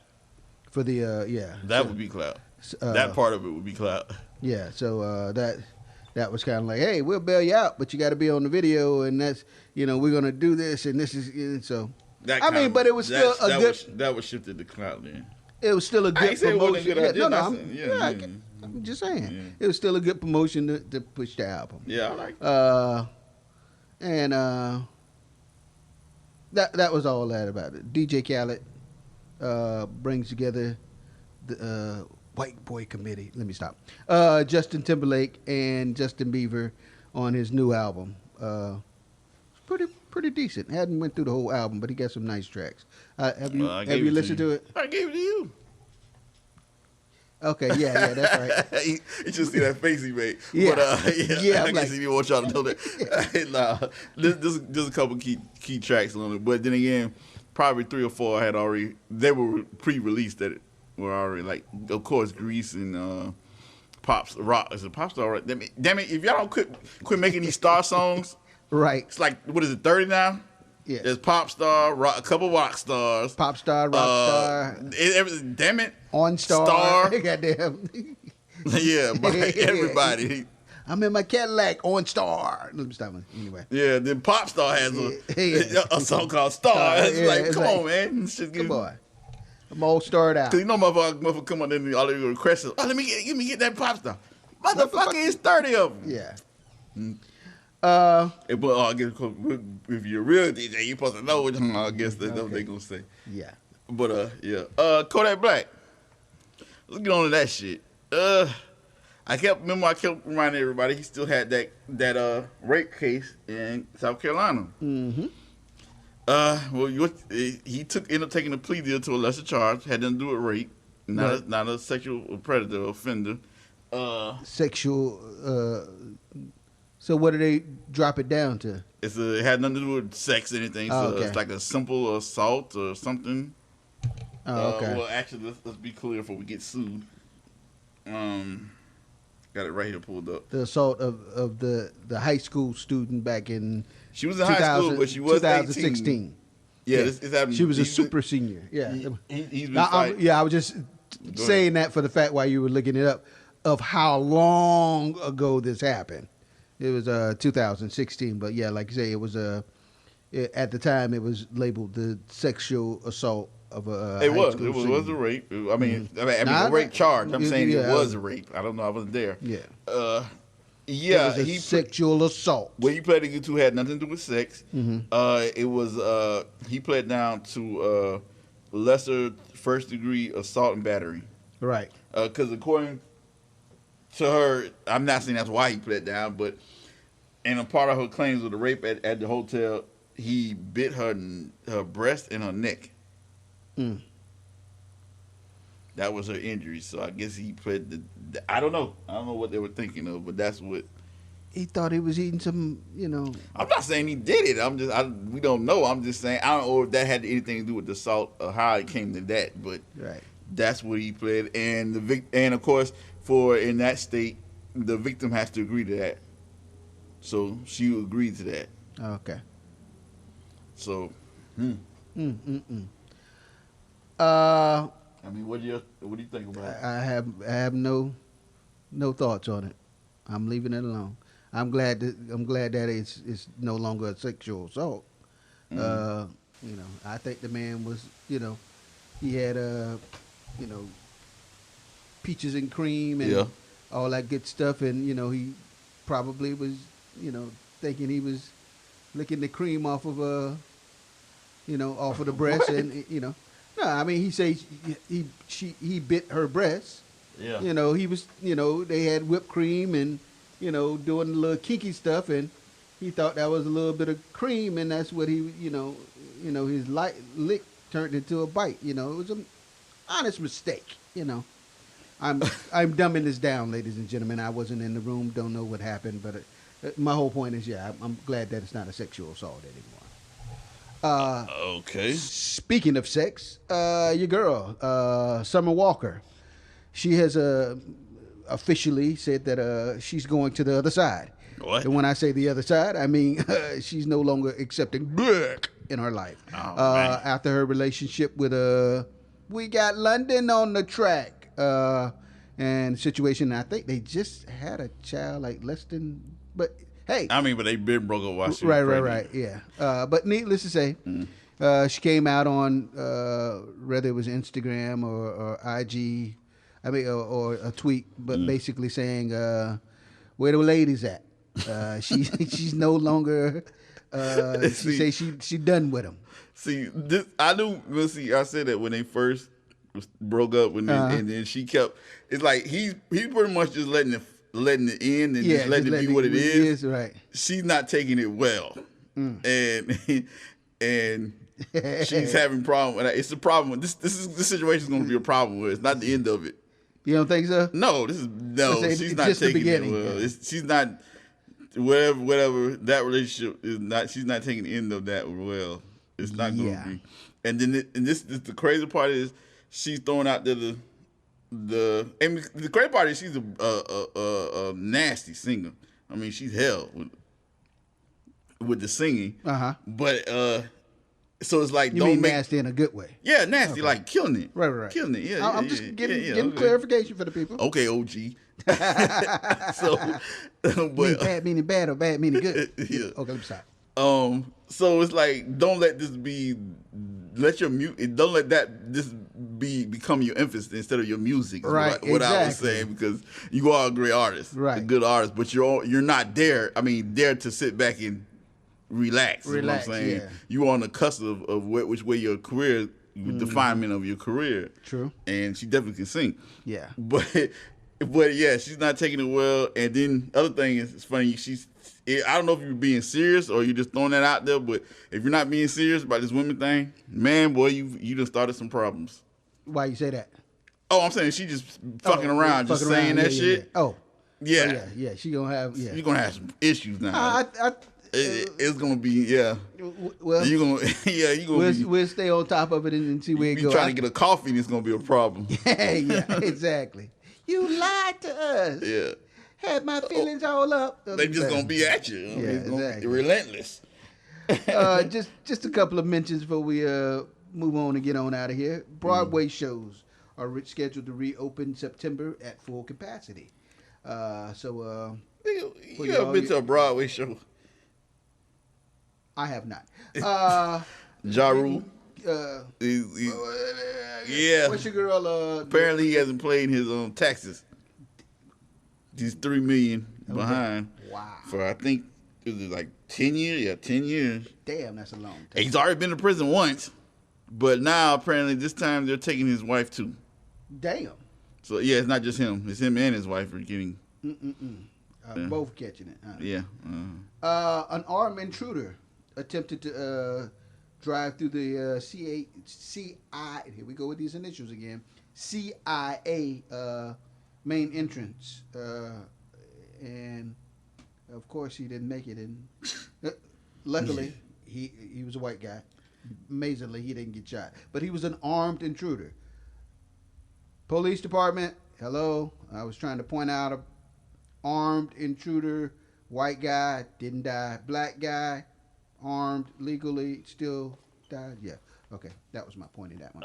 For the yeah, that would be clout. That part of it would be clout. Yeah, so that was kind of like, hey, we'll bail you out, but you got to be on the video, and that's we're gonna do this, and this is so. But it was still that was shifted to clout then. It was still a good promotion. I'm just saying. Yeah. It was still a good promotion to push the album. Yeah, I like it. That was all that about it. DJ Khaled brings together the White Boy Committee. Let me stop. Justin Timberlake and Justin Bieber on his new album. Pretty decent. Hadn't went through the whole album, but he got some nice tracks. Have you listened to it? I gave it to you. Okay, yeah, that's right. You just see that face he made. Yeah, but, I like, guess he didn't want y'all to know that. Nah, there's a couple key tracks on it, but then again, probably 3 or 4 had already. They were pre-released that were already like, of course, Grease and Pops Rock. Is it Popstar? Right? Damn it! If y'all don't quit making these star songs, right? It's like what is it? 30 now. Yeah. There's Popstar, a couple rock stars. Popstar, Rockstar. Damn it. Star. Goddamn. Yeah, everybody. I'm in my Cadillac, OnStar. Let me stop. Anyway. Yeah, then Popstar has a song called Star. It's come on, man. Come on. I'm all starred out. Because motherfucker come on there and all they request is, let me get that Popstar. Motherfucker, it's 30 of them. Yeah. But I guess if you're a real DJ, you're supposed to know what I guess that's what they're gonna say. Yeah. But Kodak Black. Let's get on to that shit. I kept reminding everybody he still had that rape case in South Carolina. Mm-hmm. He ended up taking a plea deal to a lesser charge, had nothing to do with rape, not a sexual predator offender. Sexual. So what did they drop it down to? It had nothing to do with sex or anything. So it's like a simple assault or something. Oh, okay. Well, actually, let's be clear before we get sued. Got it right here pulled up. The assault of the high school student back in. She was in high school, but she was 2016. 18. Yeah, it's happening. She was a super senior. Yeah. He's been fighting. I was just saying that for the fact while you were looking it up of how long ago this happened. It was 2016, but yeah, like you say, it was at the time it was labeled the sexual assault of a It high school was a rape. I mean, a rape charge. I'm saying it was a rape. I don't know. I wasn't there. Yeah. Yeah. It was a sexual assault. What he pled to had nothing to do with sex. Mm-hmm. It was he pled down to lesser first degree assault and battery. Right. Because according to her, I'm not saying that's why he pled down, but in a part of her claims of the rape at the hotel, he bit her breast and her neck. Mm. That was her injury. So I guess he put I don't know. I don't know what they were thinking of, but that's what. He thought he was eating some, I'm not saying he did it. We don't know. I'm just saying I don't know if that had anything to do with the salt or how it came to that, but Right. that's what he pled. And and of course, for in that state, the victim has to agree to that. So she agreed to that. Okay. So, I mean, what do you think about it? I have no thoughts on it. I'm leaving it alone. I'm glad that it's no longer a sexual assault. I think the man was, he had peaches and cream and all that good stuff, and he probably was, thinking he was licking the cream off of off of the breast, What? and no, I mean he say he bit her breast. Yeah. He was, they had whipped cream and, doing the little kinky stuff, and he thought that was a little bit of cream, and that's what he, his lick turned into a bite. It was an honest mistake. I'm dumbing this down, ladies and gentlemen. I wasn't in the room, don't know what happened, but my whole point is, I'm glad that it's not a sexual assault anymore. Okay. Speaking of sex, your girl, Summer Walker, she has officially said that she's going to the other side. What? And when I say the other side, I mean she's no longer accepting black in her life. Oh, man. After her relationship with We Got London on the track and situation. I think they just had a child like less than, but hey. I mean, but they been broke up while she was pregnant. Right, yeah. But needless to say, she came out on whether it was Instagram or IG, or a tweet, but basically saying where the ladies at. She's no longer. She say she done with him. See, I knew. I said that when they first broke up, and then she kept. It's like he's pretty much just letting it in and just letting it be what it is. Right. She's not taking it well, and she's having problem. It's a problem. This situation is going to be a problem with. It's not the end of it. You don't think so? No, she's not taking it well. She's not whatever that relationship is not. She's not taking the end of that well. It's not going to be. And then the crazy part is she's throwing out the crazy part is she's a nasty singer. I mean, she's hell with the singing. But so it's like you mean nasty in a good way? Yeah, nasty, like killing it. Right. Killing it. Yeah. I'm just getting clarification for the people. Okay, OG. So, but bad meaning bad or bad meaning good. Yeah. Okay, let me stop. So it's like don't let this become your emphasis instead of your music. Right. What I was saying, because you are a great artist, right? A good artist, but you're not there. I mean, there to sit back and relax. You know what I'm saying? Yeah. You are on the cusp of which way your career, definement of your career. True. And she definitely can sing. Yeah. But yeah, she's not taking it well. And then other thing is, it's funny. I don't know if you're being serious or you're just throwing that out there. But if you're not being serious about this women thing, man, boy, you just started some problems. Why you say that? Oh, I'm saying she just fucking around, just saying that shit. Yeah. Yeah. She gonna have. Yeah. You're gonna have some issues now. It's gonna be Well, you gonna we'll stay on top of it and see where it you goes. trying to get a coffee, and it's gonna be a problem. Yeah, exactly. You lied to us. Yeah. Had my feelings all up. They just gonna be at you. It's gonna be relentless. Just a couple of mentions before we move on and get on out of here. Broadway shows are scheduled to reopen September at full capacity. You ever been to a Broadway show? I have not. Ja Rule. Yeah. What's your girl? Apparently, he hasn't paid his taxes. He's $3 million behind. Wow. For I think it was like 10 years. Yeah, 10 years. Damn, that's a long time. He's already been to prison once, but now apparently this time they're taking his wife too. Damn. So yeah, it's not just him. It's him and his wife are getting. Both catching it. Yeah. An armed intruder attempted to drive through the CI. Here we go with these initials again. CIA main entrance, and of course he didn't make it. And luckily, he was a white guy. Amazingly, he didn't get shot, but he was an armed intruder. Police department, hello. I was trying to point out a armed intruder, white guy, didn't die. Black guy, armed legally, still died. Yeah. Okay, that was my point in that one.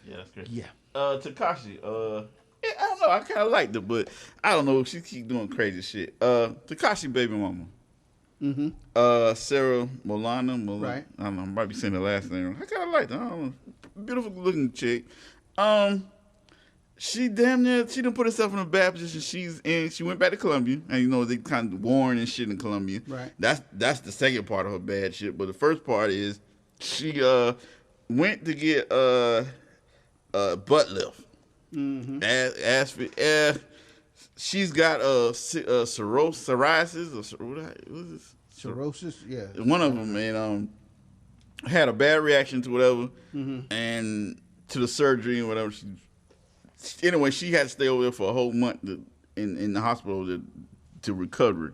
Yeah, that's great. Yeah. Takashi, yeah, I don't know. I kind of liked it, but I don't know. She keep doing crazy shit. Takashi baby mama. Mm-hmm. Sarah Molana. Right. I don't know. I might be saying the last name wrong. I kind of liked her. I don't know. Beautiful looking chick. She damn near, she done put herself in a bad position. She went back to Colombia, and you know they kind of warring and shit in Colombia. Right. That's the second part of her bad shit. But the first part is she went to get butt lift. Mm-hmm. She's got psoriasis or what is this? Cirrhosis, yeah. One of them, and had a bad reaction to whatever, and to the surgery and whatever. Anyway, she had to stay over there for a whole month in the hospital to recover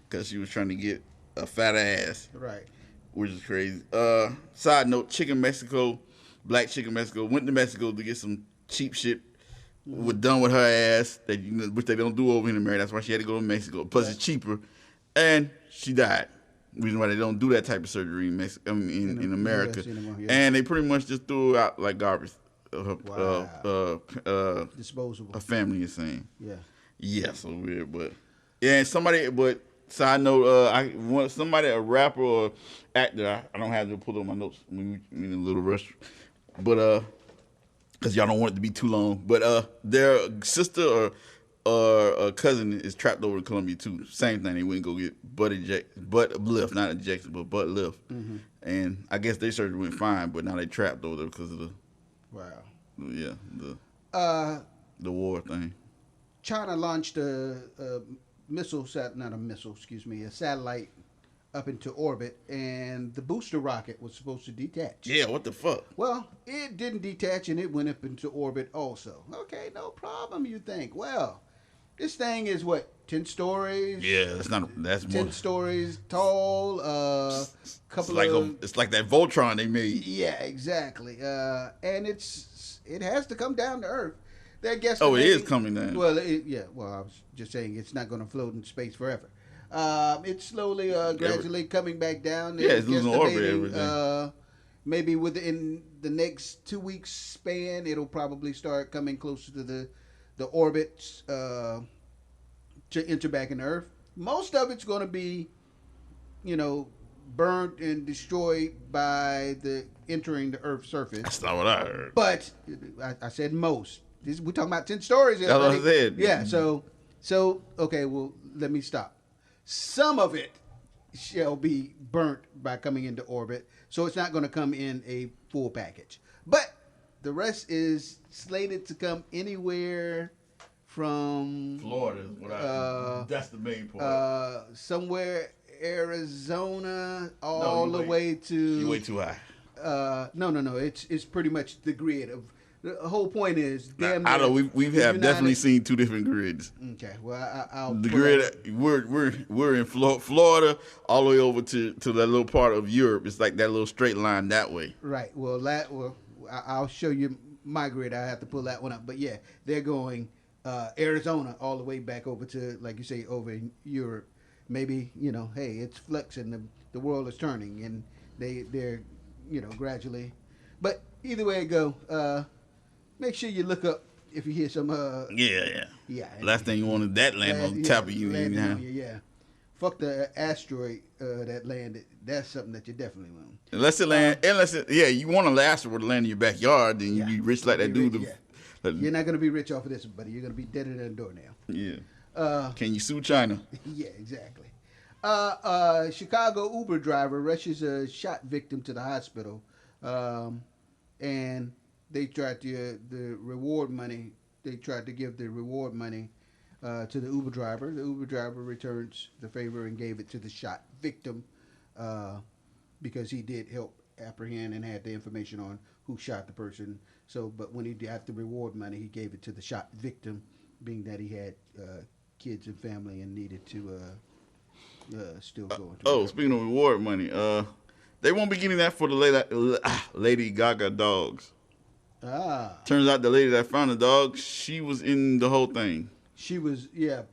because she was trying to get a fat ass, Right. which is crazy. Side note: Black Chicken Mexico went to Mexico to get some cheap shit. Was done with her ass which they don't do over in America. That's why she had to go to Mexico. Plus, it's cheaper, and she died. Reason why they don't do that type of surgery in America, anymore, yeah. and they pretty much just threw her out like garbage. Disposable. A family is saying. Yeah. Yeah, so weird, but yeah, and side note, somebody, a rapper or actor. I don't have to put on my notes. I'm in a little rush, but because y'all don't want it to be too long. But their sister or a cousin is trapped over in Colombia too. Same thing. They went and go get butt lift, not injection, but butt lift. And I guess their surgery went fine, but now they trapped over there because of the the war thing. China launched a satellite up into orbit, and the booster rocket was supposed to detach. Yeah, what the fuck? Well, it didn't detach, and it went up into orbit also. Okay, no problem, you think. Well, this thing is what, 10 stories? Yeah, that's 10 more. stories tall, It's like that Voltron they made. Yeah, exactly. And it has to come down to Earth. It is coming down. Well, I was just saying it's not going to float in space forever. It's slowly, gradually coming back down. Yeah, it's losing orbit every day. Maybe within the next 2 weeks span, it'll probably start coming closer to the orbits to enter back in Earth. Most of it's going to be, burnt and destroyed by the entering the Earth's surface. That's not what I heard. But I said most. We're talking about 10 stories. That's what I said. Yeah. So okay. Well, let me stop. Some of it shall be burnt by coming into orbit, so it's not going to come in a full package. But the rest is slated to come anywhere from Florida. That's the main part. Somewhere Arizona, the way to. You way too high. No. It's pretty much the grid of. The whole point is, I know we have definitely seen two different grids. Okay, well I'll the grid we're in Florida all the way over to that little part of Europe. It's like that little straight line that way. Right. Well, I'll show you my grid. I have to pull that one up. But yeah, they're going Arizona all the way back over to, like you say, over in Europe. Maybe hey, it's flexing. The world is turning, and they're gradually. But either way it go. Make sure you look up if you hear some. Yeah. Last thing you want is that land on top of you. Yeah. Fuck the asteroid that landed. That's something that you definitely want. Unless it land, you want an asteroid to land in your backyard, then you be rich like that dude. You're not gonna be rich off of this, buddy. You're gonna be deader than a doornail. Yeah. Can you sue China? Yeah, exactly. Chicago Uber driver rushes a shot victim to the hospital, and they tried to the reward money. They tried to give the reward money to the Uber driver. The Uber driver returns the favor and gave it to the shot victim because he did help apprehend and had the information on who shot the person. So, but when he got the reward money, he gave it to the shot victim, being that he had kids and family and needed to still go into. Speaking of reward money, they won't be getting that for the Lady Gaga dogs. Turns out the lady that found the dog, she was in the whole thing. She was, yeah.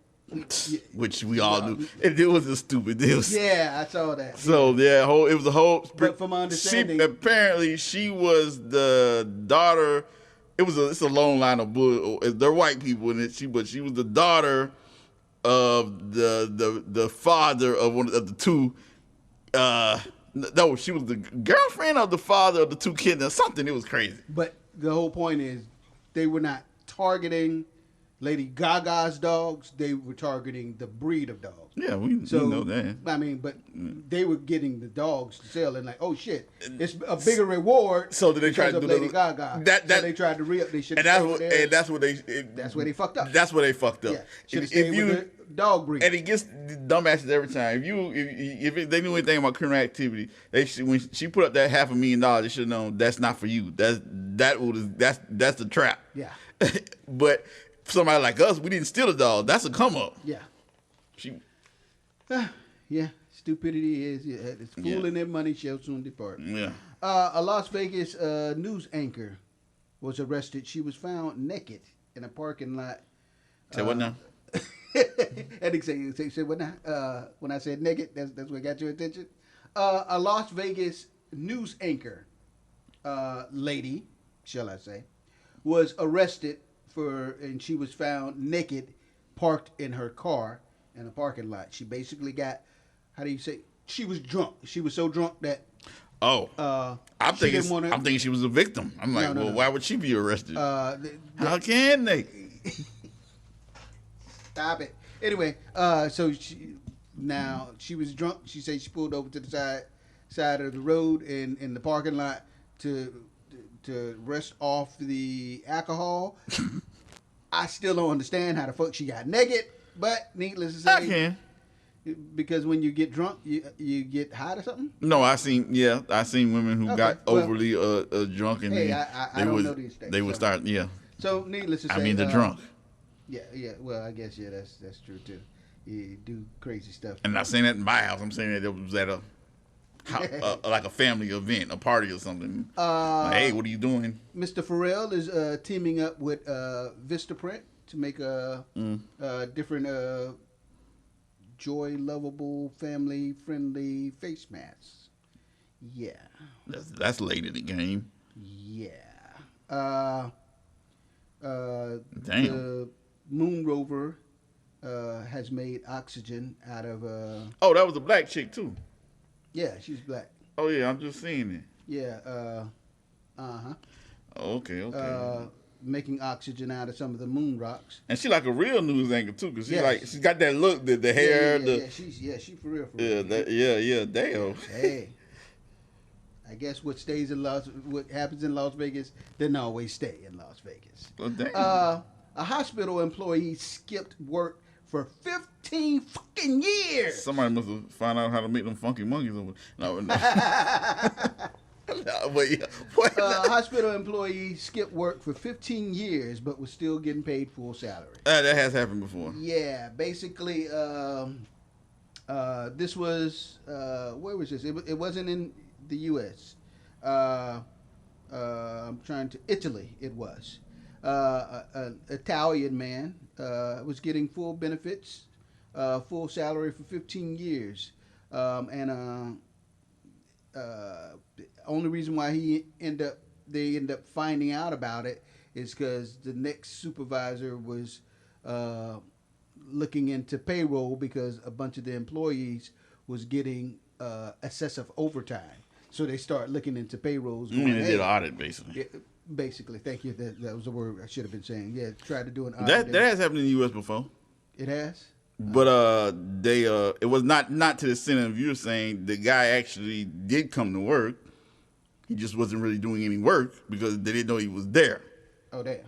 Which we all knew. It was a stupid deal. Yeah, I saw that. So it was a whole. But from my understanding, apparently she was the daughter. It's a long line of bull. They're white people in it. But she was the daughter of the father of one of the two. No, she was the girlfriend of the father of the two kids or something. It was crazy. But the whole point is, they were not targeting Lady Gaga's dogs. They were targeting the breed of dogs. Yeah, we know that. I mean, but they were getting the dogs to sell and like, oh shit, it's a bigger reward. So did they try to do Lady Gaga? So they tried to re-up. They should. And that's what they. That's where they fucked up. That's where they fucked up. Yeah. Should have stayed with the dog breed. And he gets dumbasses every time. If they knew anything about criminal activity, when she put up that $500,000, they should have known that's not for you. That's the trap. Yeah. But somebody like us, we didn't steal the dog. That's a come up. Yeah. Yeah. Stupidity is it's fooling their money shall soon depart. Yeah. A Las Vegas news anchor was arrested. She was found naked in a parking lot. Say what now? And say what now? When I said naked, that's what got your attention. A Las Vegas news anchor lady, shall I say, was arrested and she was found naked, parked in her car in a parking lot. She basically got, how do you say? She was drunk. She was so drunk that. I'm thinking she was a victim. I'm like, no. Why would she be arrested? How can they? Stop it. Anyway, so she was drunk. She said she pulled over to the side of the road in the parking lot to rest off the alcohol. I still don't understand how the fuck she got naked, but needless to say, I can. Because when you get drunk, you get high or something. No, I seen women who got overly drunk and I don't know these things. They would start, yeah. So needless to say, I mean, they're drunk. Yeah. Well, I guess that's true too. You do crazy stuff. I'm not saying that in my house. I'm saying that it was at like a family event, a party or something. Like, hey, what are you doing? Mr. Pharrell is teaming up with Vistaprint to make a different joy lovable, family friendly face masks. Yeah. That's late in the game. Yeah. Damn. The moon rover has made oxygen out of. That was a black chick too. Yeah, she's black. Oh yeah, I'm just seeing it. Yeah. Okay. Making oxygen out of some of the moon rocks. And she like a real news anchor too, cause she's got that look, the hair, she for real. Damn. Hey, I guess what happens in Las Vegas didn't always stay in Las Vegas. Oh, damn. A hospital employee skipped work for 15 fucking years. Somebody must have found out how to make them funky monkeys. No. Hospital employee skipped work for 15 years, but was still getting paid full salary. That has happened before. Yeah, basically, this was where was this? It wasn't in the U.S. Italy. It was an Italian man was getting full benefits, full salary for 15 years, and only reason why they end up finding out about it is because the next supervisor was looking into payroll because a bunch of the employees was getting excessive overtime. So they start looking into payrolls. They did an audit, basically. Yeah, basically, thank you. That was the word I should have been saying. Yeah, tried to do an audit. That has happened in the U.S. before. It has? But it was not to the extent of you saying the guy actually did come to work. He just wasn't really doing any work because they didn't know he was there. Oh, damn.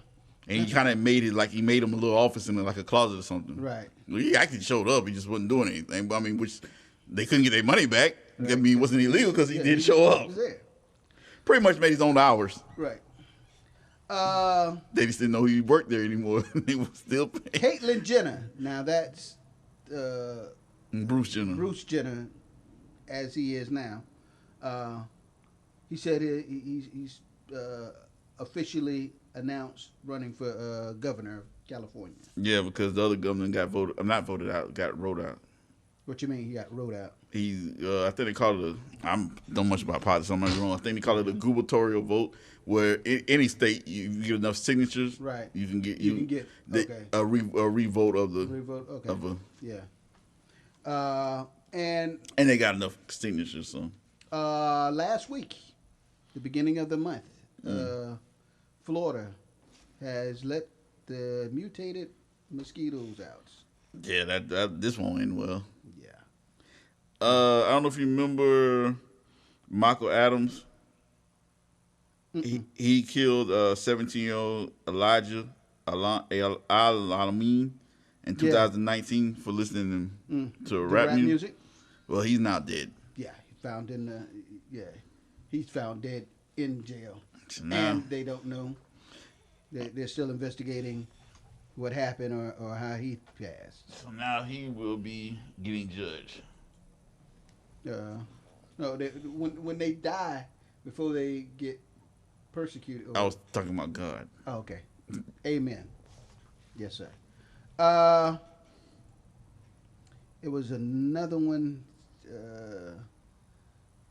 And he kind of made it like he made him a little office in like a closet or something. Right. Well, he actually showed up. He just wasn't doing anything. But I mean, which they couldn't get their money back. Right. I mean, it wasn't illegal because he didn't show up. Was there. pretty much made his own hours. Right. They just didn't know he worked there anymore. They was still paying. Caitlyn Jenner. Now that's Bruce Jenner. Bruce Jenner, as he is now. He said he's officially announced running for governor of California. Yeah, because the other governor got got wrote out. What you mean he got wrote out? He's, I think they call it I don't know much about politics, so I'm wrong. I think they call it a gubernatorial vote, where in any state you get enough signatures, right? You can get a revote of the revote. Okay. of a, yeah. And they got enough signatures. So last week, the beginning of the month, Florida has let the mutated mosquitoes out. Yeah, that this won't end well. Yeah. I don't know if you remember Michael Adams. He killed 17-year-old Elijah Al-Alamin in 2019 for listening to rap music. Well, he's now dead. Yeah, he's found dead in jail, now, and they don't know. They're still investigating what happened or how he passed. So now he will be getting judged. No, when they die before they get persecuted. I was talking about God. Oh, okay. Amen. Yes, sir. It was another one.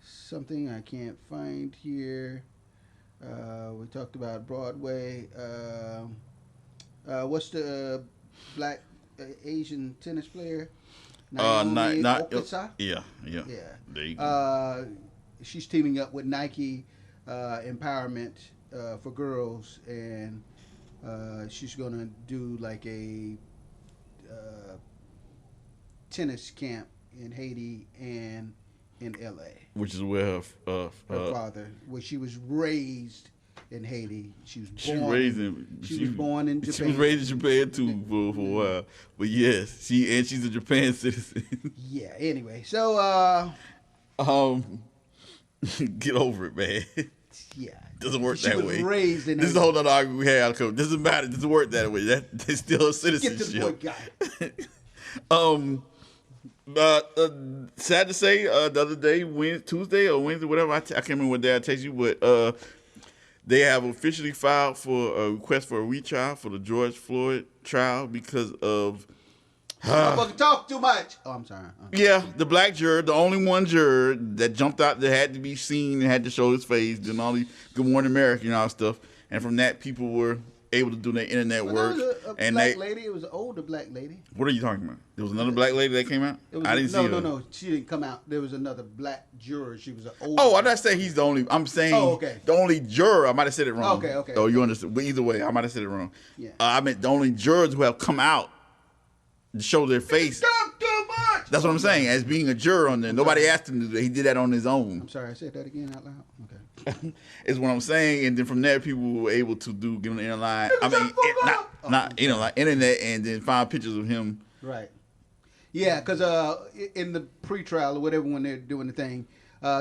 Something I can't find here. We talked about Broadway. What's the black Asian tennis player? Naomi Osaka? Yeah. There you go. She's teaming up with Nike Empowerment for Girls, and she's gonna do like a tennis camp in Haiti and in L.A., which is where her father, where she was raised in Haiti. She was born in Japan. She was raised in Japan too for a while. But yes, she's a Japan citizen. Yeah. Anyway, so get over it, man. Yeah. Doesn't work that way. She was raised in This is a whole other argument we had. Doesn't matter. It doesn't work that way. That's still a citizenship. Get to the point, guy. Sad to say, the other day, Tuesday or Wednesday, whatever, I can't remember what day I text you, but they have officially filed for a request for a retrial for the George Floyd trial because of... talk too much. Oh, I'm sorry. Yeah, the black juror, the only one juror that jumped out that had to be seen and had to show his face, doing all the Good Morning America and all stuff. And from that, people were able to do their internet work. There was a black lady. It was an older black lady. What are you talking about? There was another black lady that came out? I didn't see her. No. She didn't come out. There was another black juror. She was an older. Oh, I'm not saying he's the only. I'm saying the only juror. I might have said it wrong. Okay. Oh, you understand? But either way, I might have said it wrong. Yeah. I meant the only jurors who have come out to show their face. Talk too much. That's what I'm saying. As being a juror on there, nobody asked him to do that. He did that on his own. I'm sorry, I said that again out loud. Okay. Is what I'm saying, and then from there, people were able to get on the internet. Internet, and then find pictures of him. Right. Yeah, because in the pre-trial or whatever, when they're doing the thing,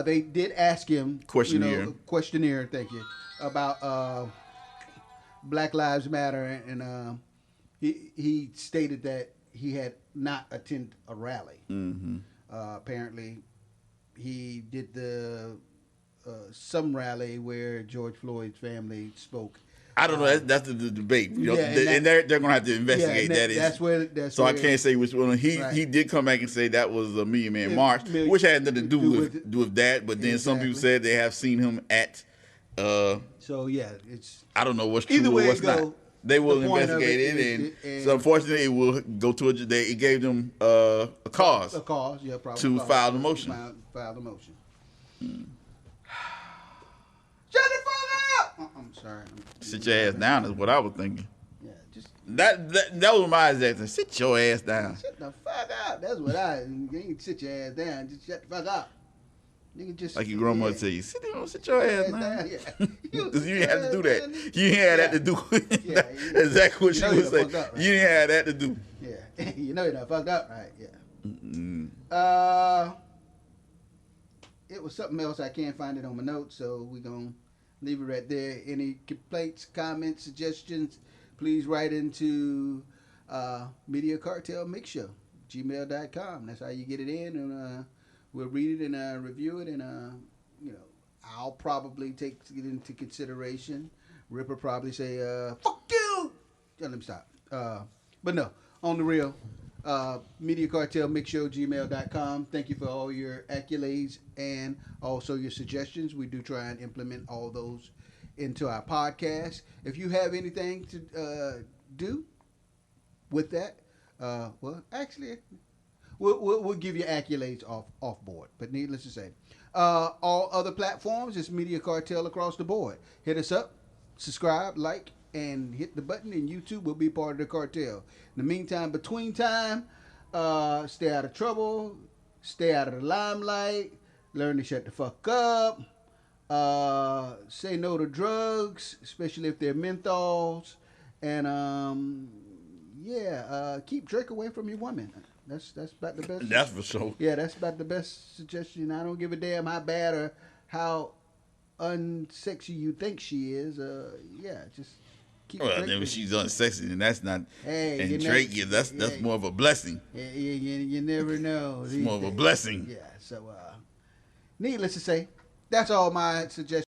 they did ask him questionnaire. Thank you, about Black Lives Matter, and he stated that he had not attended a rally. Mm-hmm. Apparently, he did the some rally where George Floyd's family spoke. I don't know. That's the debate. And they're going to have to investigate that. So I can't say which one. He did come back and say that was a Million Man March, which had nothing to do with that. But then some people said they have seen him at. So yeah, it's. I don't know what's true or what's not. They will investigate it, and so unfortunately, it will go to it gave them a cause. A cause, yeah, probably. To file the motion. File the motion. Shut the fuck up! I'm sorry. Sit your ass down is what I was thinking. Yeah, just that was my exact thing. Sit your ass down. Shut the fuck up. That's what you ain't sit your ass down. Just shut the fuck up. Nigga, just like your grandma tell you, sit your ass down. Yeah. Because you didn't have to do that. You didn't have that to do. Exactly what she would say. Right? You didn't have that to do. Yeah, you know you're not fucked up, right? Yeah. Mm-hmm. It was something else. I can't find it on my notes, so we gonna Leave it right there. Any complaints, comments, suggestions, please write into mediacartelmixshow, gmail.com. That's how you get it in, and we'll read it and review it, and I'll probably take it into consideration. Ripper probably say, "Fuck you." Let me stop. But no, on the real. mediacartelmixshow, gmail.com. Thank you for all your accolades and also your suggestions. We do try and implement all those into our podcast. If you have anything to do with that, well, actually, we'll give you accolades off board. But needless to say, all other platforms, it's Media Cartel across the board. Hit us up, subscribe, like, and hit the button, and YouTube will be part of the cartel. In the meantime, between time, stay out of trouble, stay out of the limelight, learn to shut the fuck up, say no to drugs, especially if they're menthols, and keep Drake away from your woman. That's about the best. That's for sure. Yeah, that's about the best suggestion. I don't give a damn how bad or how unsexy you think she is. Just keep. Well, then if she's unsexy, then that's not. Hey, and Drake, that's more of a blessing. You never know. It's more of a blessing. Yeah. So, needless to say, that's all my suggestions.